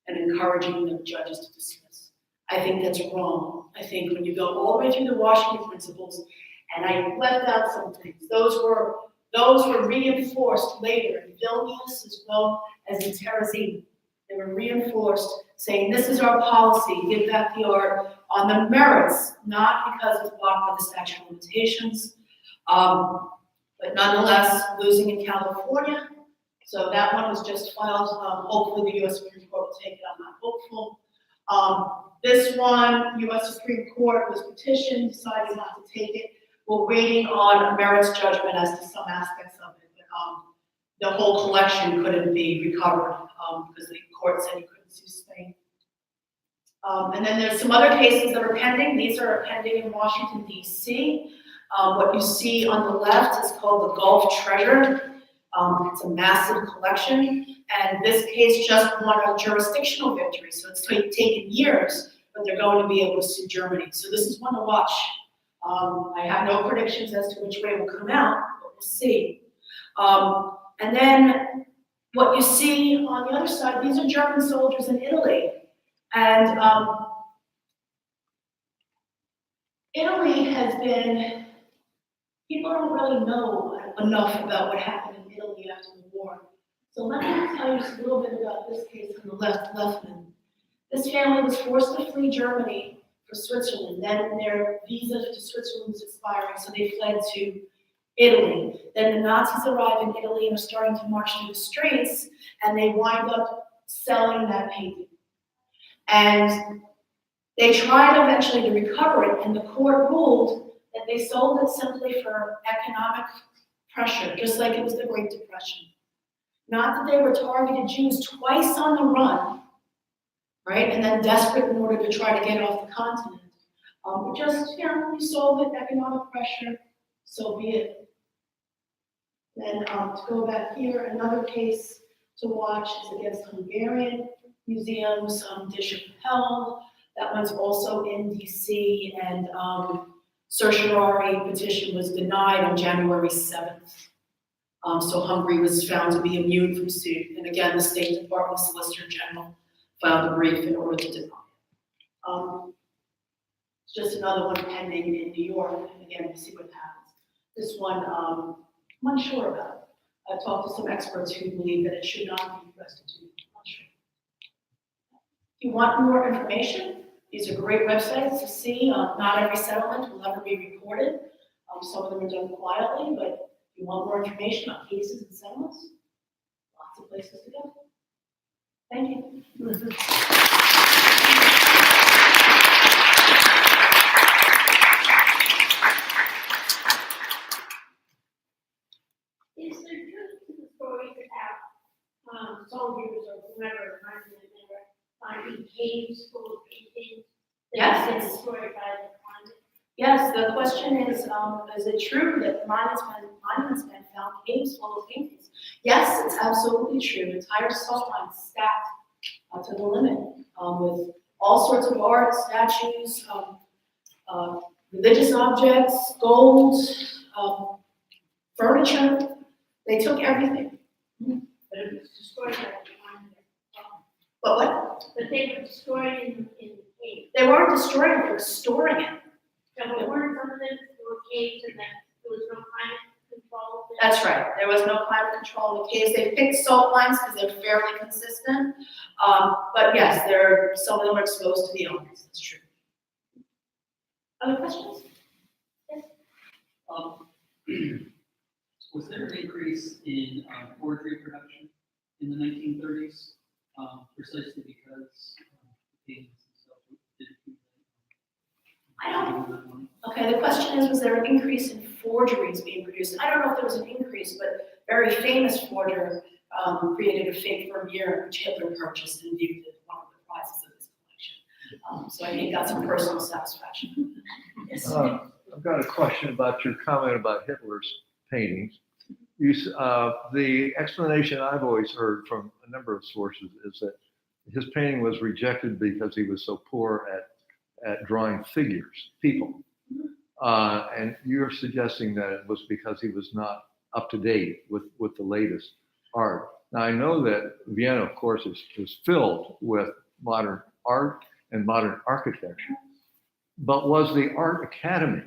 and encouraging the judges to dismiss. I think that's wrong. I think when you go all the way through the Washington principles, and I left out some things, those were reinforced later in Vilnius as well as in Terezin. They were reinforced, saying this is our policy, give back the art on the merits, not because it's blocked by the statute of limitations. But nonetheless, losing in California. So that one was just filed. Hopefully the U.S. Supreme Court will take it. I'm not hopeful. This one, U.S. Supreme Court was petitioned, decided not to take it. We're waiting on a merits judgment as to some aspects of it. But the whole collection couldn't be recovered because the court said you couldn't sue Spain. And then there's some other cases that are pending. These are pending in Washington, D.C. What you see on the left is called the Gulf Treasure. It's a massive collection, and this case just won a jurisdictional victory, so it's taken years, but they're going to be able to sue Germany. So this is one to watch. I have no predictions as to which way it will come out, but we'll see. And then what you see on the other side, these are German soldiers in Italy, and Italy has been, people don't really know enough about what happened in Italy after the war. So let me tell you just a little bit about this case on the left. This family was forced to flee Germany for Switzerland. Then their visa to Switzerland was expiring, so they fled to Italy. Then the Nazis arrive in Italy and are starting to march through the streets, and they wind up selling that painting. And they tried eventually to recover it, and the court ruled that they sold it simply for economic pressure, just like it was the Great Depression. Not that they were targeted Jews twice on the run, right, and then desperate in order to try to get off the continent. Just, you sold it, economic pressure, so be it. Then to go back here, another case to watch is against Hungarian museums, Bishop Hell. That one's also in DC, and certiorari petition was denied on January 7th. So Hungary was found to be immune from suit. And again, the State Department Solicitor General filed a brief in order to deny it. It's just another one pending in New York, and again, we'll see what happens. This one, I'm unsure about. I've talked to some experts who believe that it should not be restituted. I'm not sure. If you want more information, these are great websites to see. Not every settlement will ever be recorded. Some of them are done quietly, but if you want more information on cases and settlements, lots of places to go. Thank you. Is there truth to the story about soldiers or whoever finding caves full of paintings that have been destroyed by the climate? Yes, the question is it true that monuments men found caves full of paintings? Yes, it's absolutely true. Entire salt mines stacked to the limit with all sorts of art, statues, religious objects, gold, furniture. They took everything. But it was destroyed by the climate. But what? But they were destroyed in the cave. They weren't destroying it, they were storing it. So there weren't some of them were caves and that there was no climate control. That's right. There was no climate control in the caves. They picked salt mines because they're fairly consistent. But yes, some of them are exposed to the elements. That's true. Other questions? Yes. Was there an increase in forgery production in the 1930s, precisely because paintings themselves didn't do that? I don't. Okay, the question is, was there an increase in forgeries being produced? I don't know if there was an increase, but very famous forger created a fake Vermeer, which Hitler purchased and viewed as one of the prizes of his collection. So I think he got some personal satisfaction. Yes. I've got a question about your comment about Hitler's paintings. The explanation I've always heard from a number of sources is that his painting was rejected because he was so poor at drawing figures, people. And you're suggesting that it was because he was not up to date with the latest art. Now, I know that Vienna, of course, is filled with modern art and modern architecture. But was the Art Academy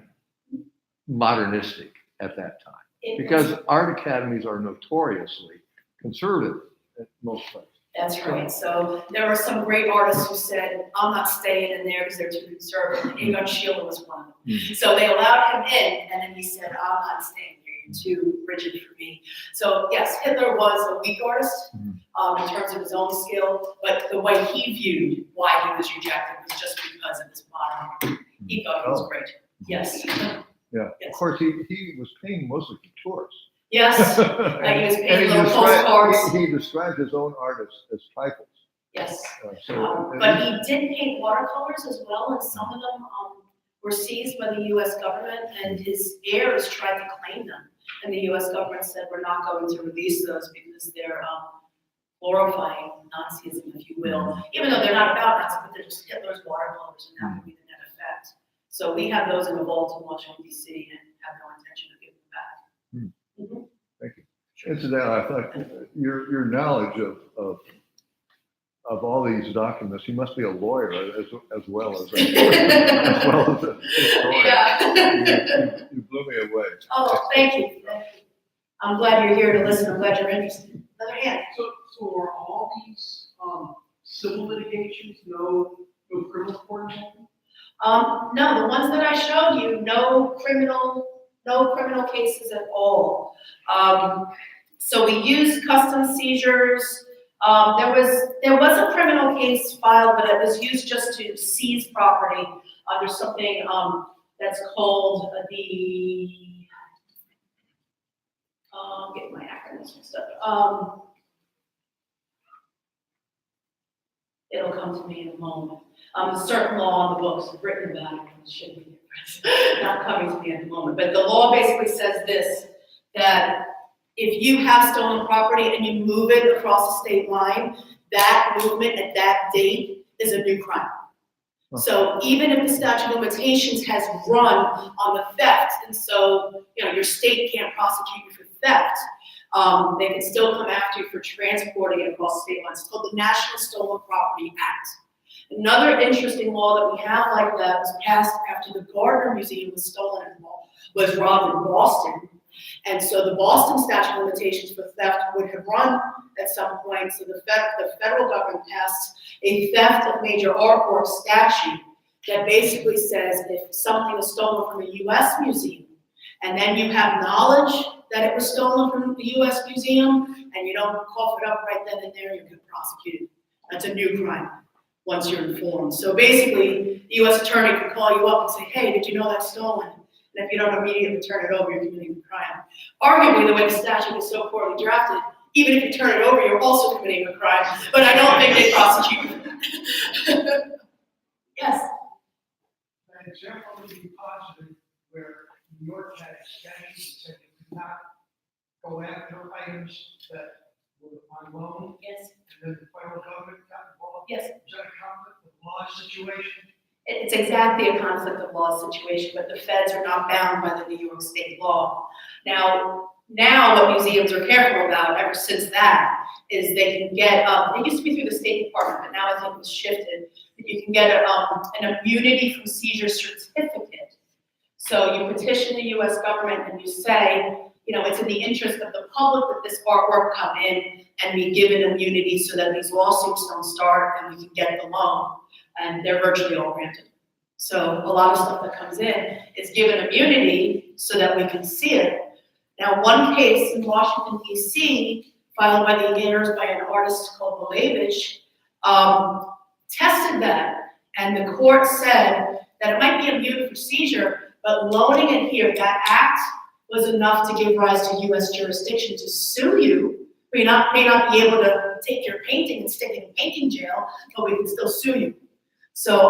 modernistic at that time? Because art academies are notoriously conservative at most places. That's right. So there were some great artists who said, I'm not staying in there because they're too conservative. Egon Schiele was one of them. Mm-hmm. So they allowed him in, and then he said, I'm not staying here. You're too rigid for me. So yes, Hitler was a weak artist in terms of his own skill, but the way he viewed why he was rejected was just because of his modern. He thought he was great. Yes. Yeah. Yes. Of course, he was painting mostly for tourists. Yes. He was painting little postcards. He described his own art as trifles. Yes. But he did paint watercolors as well, and some of them were seized by the U.S. government, and his heirs tried to claim them. And the U.S. government said, we're not going to release those because they're glorifying Nazism, if you will. Even though they're not about Nazism, but they're just Hitler's watercolors, and that would be the net effect. So we have those in a vault in Washington, D.C., and have no intention of giving them back. Thank you. Incidentally, I thought your knowledge of all these documents, you must be a lawyer as well as as well as a historian. Yeah. You blew me away. Oh, thank you. I'm glad you're here to listen. I'm glad you're interested. Another hand. So are all these civil litigations, no criminal court involvement? No, the ones that I showed you, no criminal cases at all. So we used custom seizures. There was a criminal case filed, but it was used just to seize property under something that's called get my acronyms mixed up. It'll come to me in a moment. A certain law in the books is written about it, and it should be not coming to me at the moment. But the law basically says this, that if you have stolen property and you move it across the state line, that movement at that date is a new crime. So even if the statute of limitations has run on the theft, and so your state can't prosecute you for theft, they can still come after you for transporting it across state lines. It's called the National Stolen Property Act. Another interesting law that we have like that was passed after the Gardner Museum was robbed in Boston. And so the Boston statute of limitations for theft would have run at some point. So the federal government passed a theft of major artwork statute that basically says if something is stolen from a U.S. museum, and then you have knowledge that it was stolen from the U.S. museum, and you don't cough it up right then and there, you get prosecuted. That's a new crime once you're informed. So basically, the U.S. attorney can call you up and say, hey, did you know that's stolen? And if you don't immediately turn it over, you're committing a crime. Arguably, the way the statute is so poorly drafted, even if you turn it over, you're also committing a crime. But I don't think they prosecute you. Yes? An example would be positive where New York had a statute that said you could not go after items that were on loan, Yes. and then the federal government got involved. Yes. Is that a conflict of law situation? It's exactly a conflict of law situation, but the feds are not bound by the New York state law. Now what museums are careful about ever since that is they can get, it used to be through the State Department, but now I think it's shifted, that you can get an immunity from seizure certificate. So you petition the U.S. government and you say, it's in the interest of the public that this artwork come in and be given immunity so that these lawsuits don't start and we can get the loan. And they're virtually all granted. So a lot of stuff that comes in is given immunity so that we can see it. Now, one case in Washington, D.C., filed by the heirs by an artist called Pauley, tested that. And the court said that it might be immune for seizure, but loaning it here, that act was enough to give rise to U.S. jurisdiction to sue you. We may not be able to take your painting and stick it in painting jail, but we can still sue you. So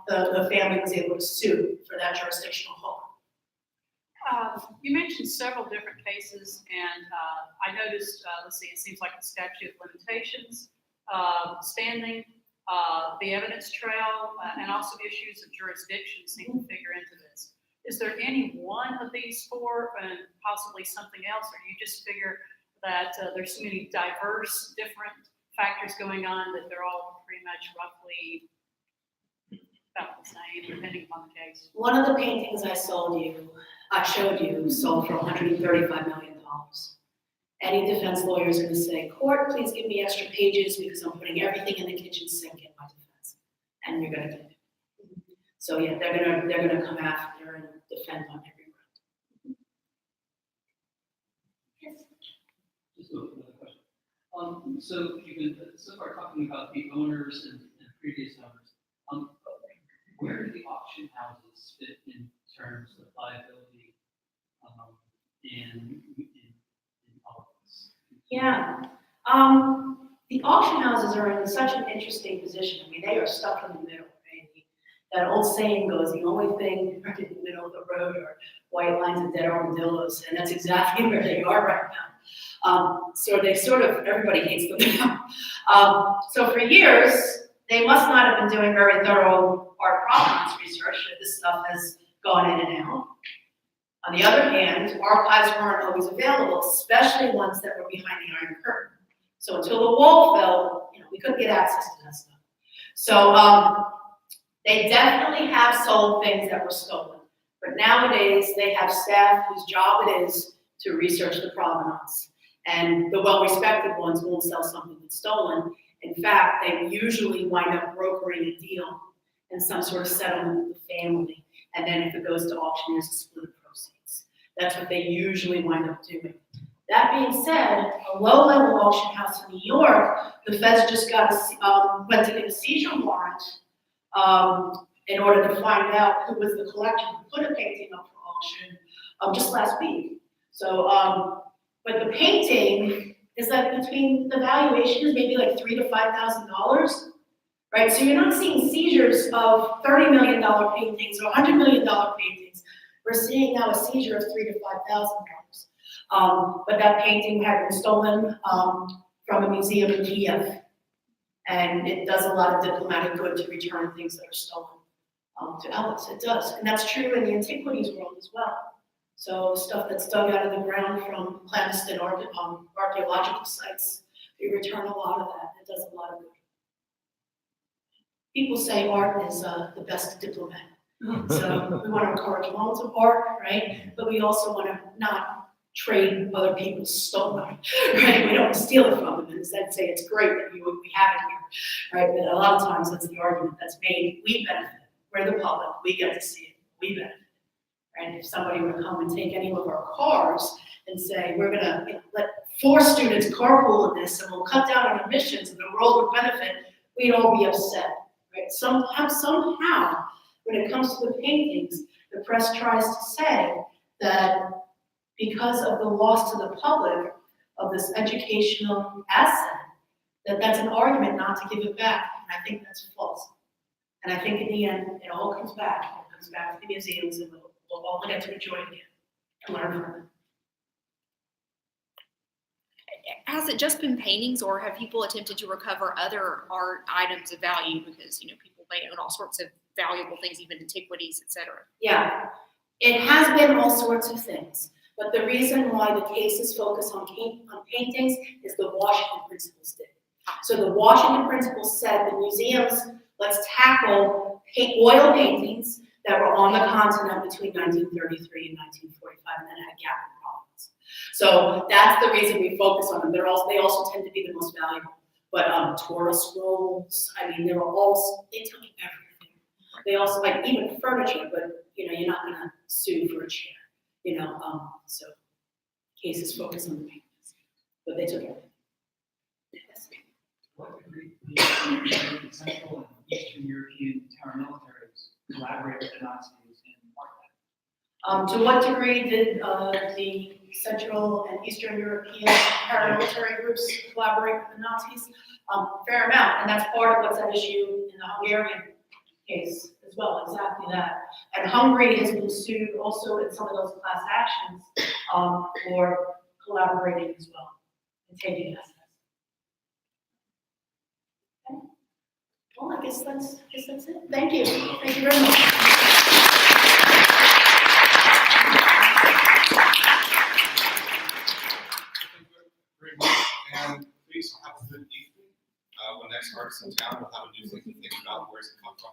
the family was able to sue for that jurisdictional hold. You mentioned several different cases, and I noticed, it seems like the statute of limitations, standing, the evidence trail, and also issues of jurisdiction seem to figure into this. Is there any one of these four and possibly something else, or you just figure that there's so many diverse, different factors going on that they're all pretty much roughly about the same, depending upon the case? One of the paintings I showed you, sold for $135 million. Any defense lawyer is going to say, court, please give me extra pages because I'm putting everything in the kitchen sink in my defense. And you're going to get it. So yeah, they're gonna come after and defend on every ground. Yes. Just another question. So you've been so far talking about the owners and previous owners. Where do the auction houses fit in terms of liability in all of this? Yeah. The auction houses are in such an interesting position. I mean, they are stuck in the middle. Right? That old saying goes, the only thing right in the middle of the road are white lines and dead armadillos, and that's exactly where they are right now. So they everybody hates them now. So for years, they must not have been doing very thorough art provenance research if this stuff has gone in and out. On the other hand, archives weren't always available, especially ones that were behind the Iron Curtain. So until the wall fell, we couldn't get access to that stuff. So they definitely have sold things that were stolen. But nowadays, they have staff whose job it is to research the provenance. And the well-respected ones won't sell something that's stolen. In fact, they usually wind up brokering a deal and some sort of settlement with the family. And then if it goes to auction, there's a split of proceeds. That's what they usually wind up doing. That being said, a low-level auction house in New York, the feds just went to get a seizure warrant in order to find out who was the collector who put a painting up for auction just last week. So, but the painting is like between the valuation is maybe like $3,000 to $5,000, right? So you're not seeing seizures of $30 million paintings or $100 million paintings. We're seeing now a seizure of $3,000 to $5,000. But that painting had been stolen from a museum in Kiev, and it does a lot of diplomatic good to return things that are stolen to Ellis. It does, and that's true in the antiquities world as well. So stuff that's dug out of the ground from clandestine archaeological sites, we return a lot of that. It does a lot of good. People say art is the best diplomat. So we want to encourage loans of art, right? But we also want to not trade other people's stolen art, right? We don't steal it from them and instead say it's great that we have it here, right? But a lot of times that's the argument that's made. We benefit. We're the public. We get to see it. We benefit. Right? If somebody were to come and take any of our cars and say, we're going to let 4 students carpool in this and we'll cut down on emissions and the world would benefit, we'd all be upset. Right? Somehow, when it comes to the paintings, the press tries to say that because of the loss to the public of this educational asset, that's an argument not to give it back. And I think that's false. And I think in the end, it all comes back. It comes back to the museums and we'll all get to enjoy it again and learn from it. Has it just been paintings, or have people attempted to recover other art items of value? Because people may own all sorts of valuable things, even antiquities, etc. Yeah, it has been all sorts of things. But the reason why the cases focus on paintings is the Washington Principles did. So the Washington Principles said the museums, let's tackle oil paintings that were on the continent between 1933 and 1945, and then had a gap in provenance. So that's the reason we focus on them. They also tend to be the most valuable. But Taurus rolls, they took everything. They also even furniture, but you're not gonna sue for a chair. So cases focus on the paintings, but they took everything. Yes. What degree did Central and Eastern European paramilitaries collaborate with the Nazis in art? To what degree did the Central and Eastern European paramilitary groups collaborate with the Nazis? Fair amount, and that's part of what's at issue in the Hungarian case as well, exactly that. And Hungary has been sued also in some of those class actions for collaborating as well and taking assets. Okay. Well, I guess that's it. Thank you. Thank you very much. Very much, and please have a good evening. When next art's in town, we'll have a new thing to think about. Where's it come from?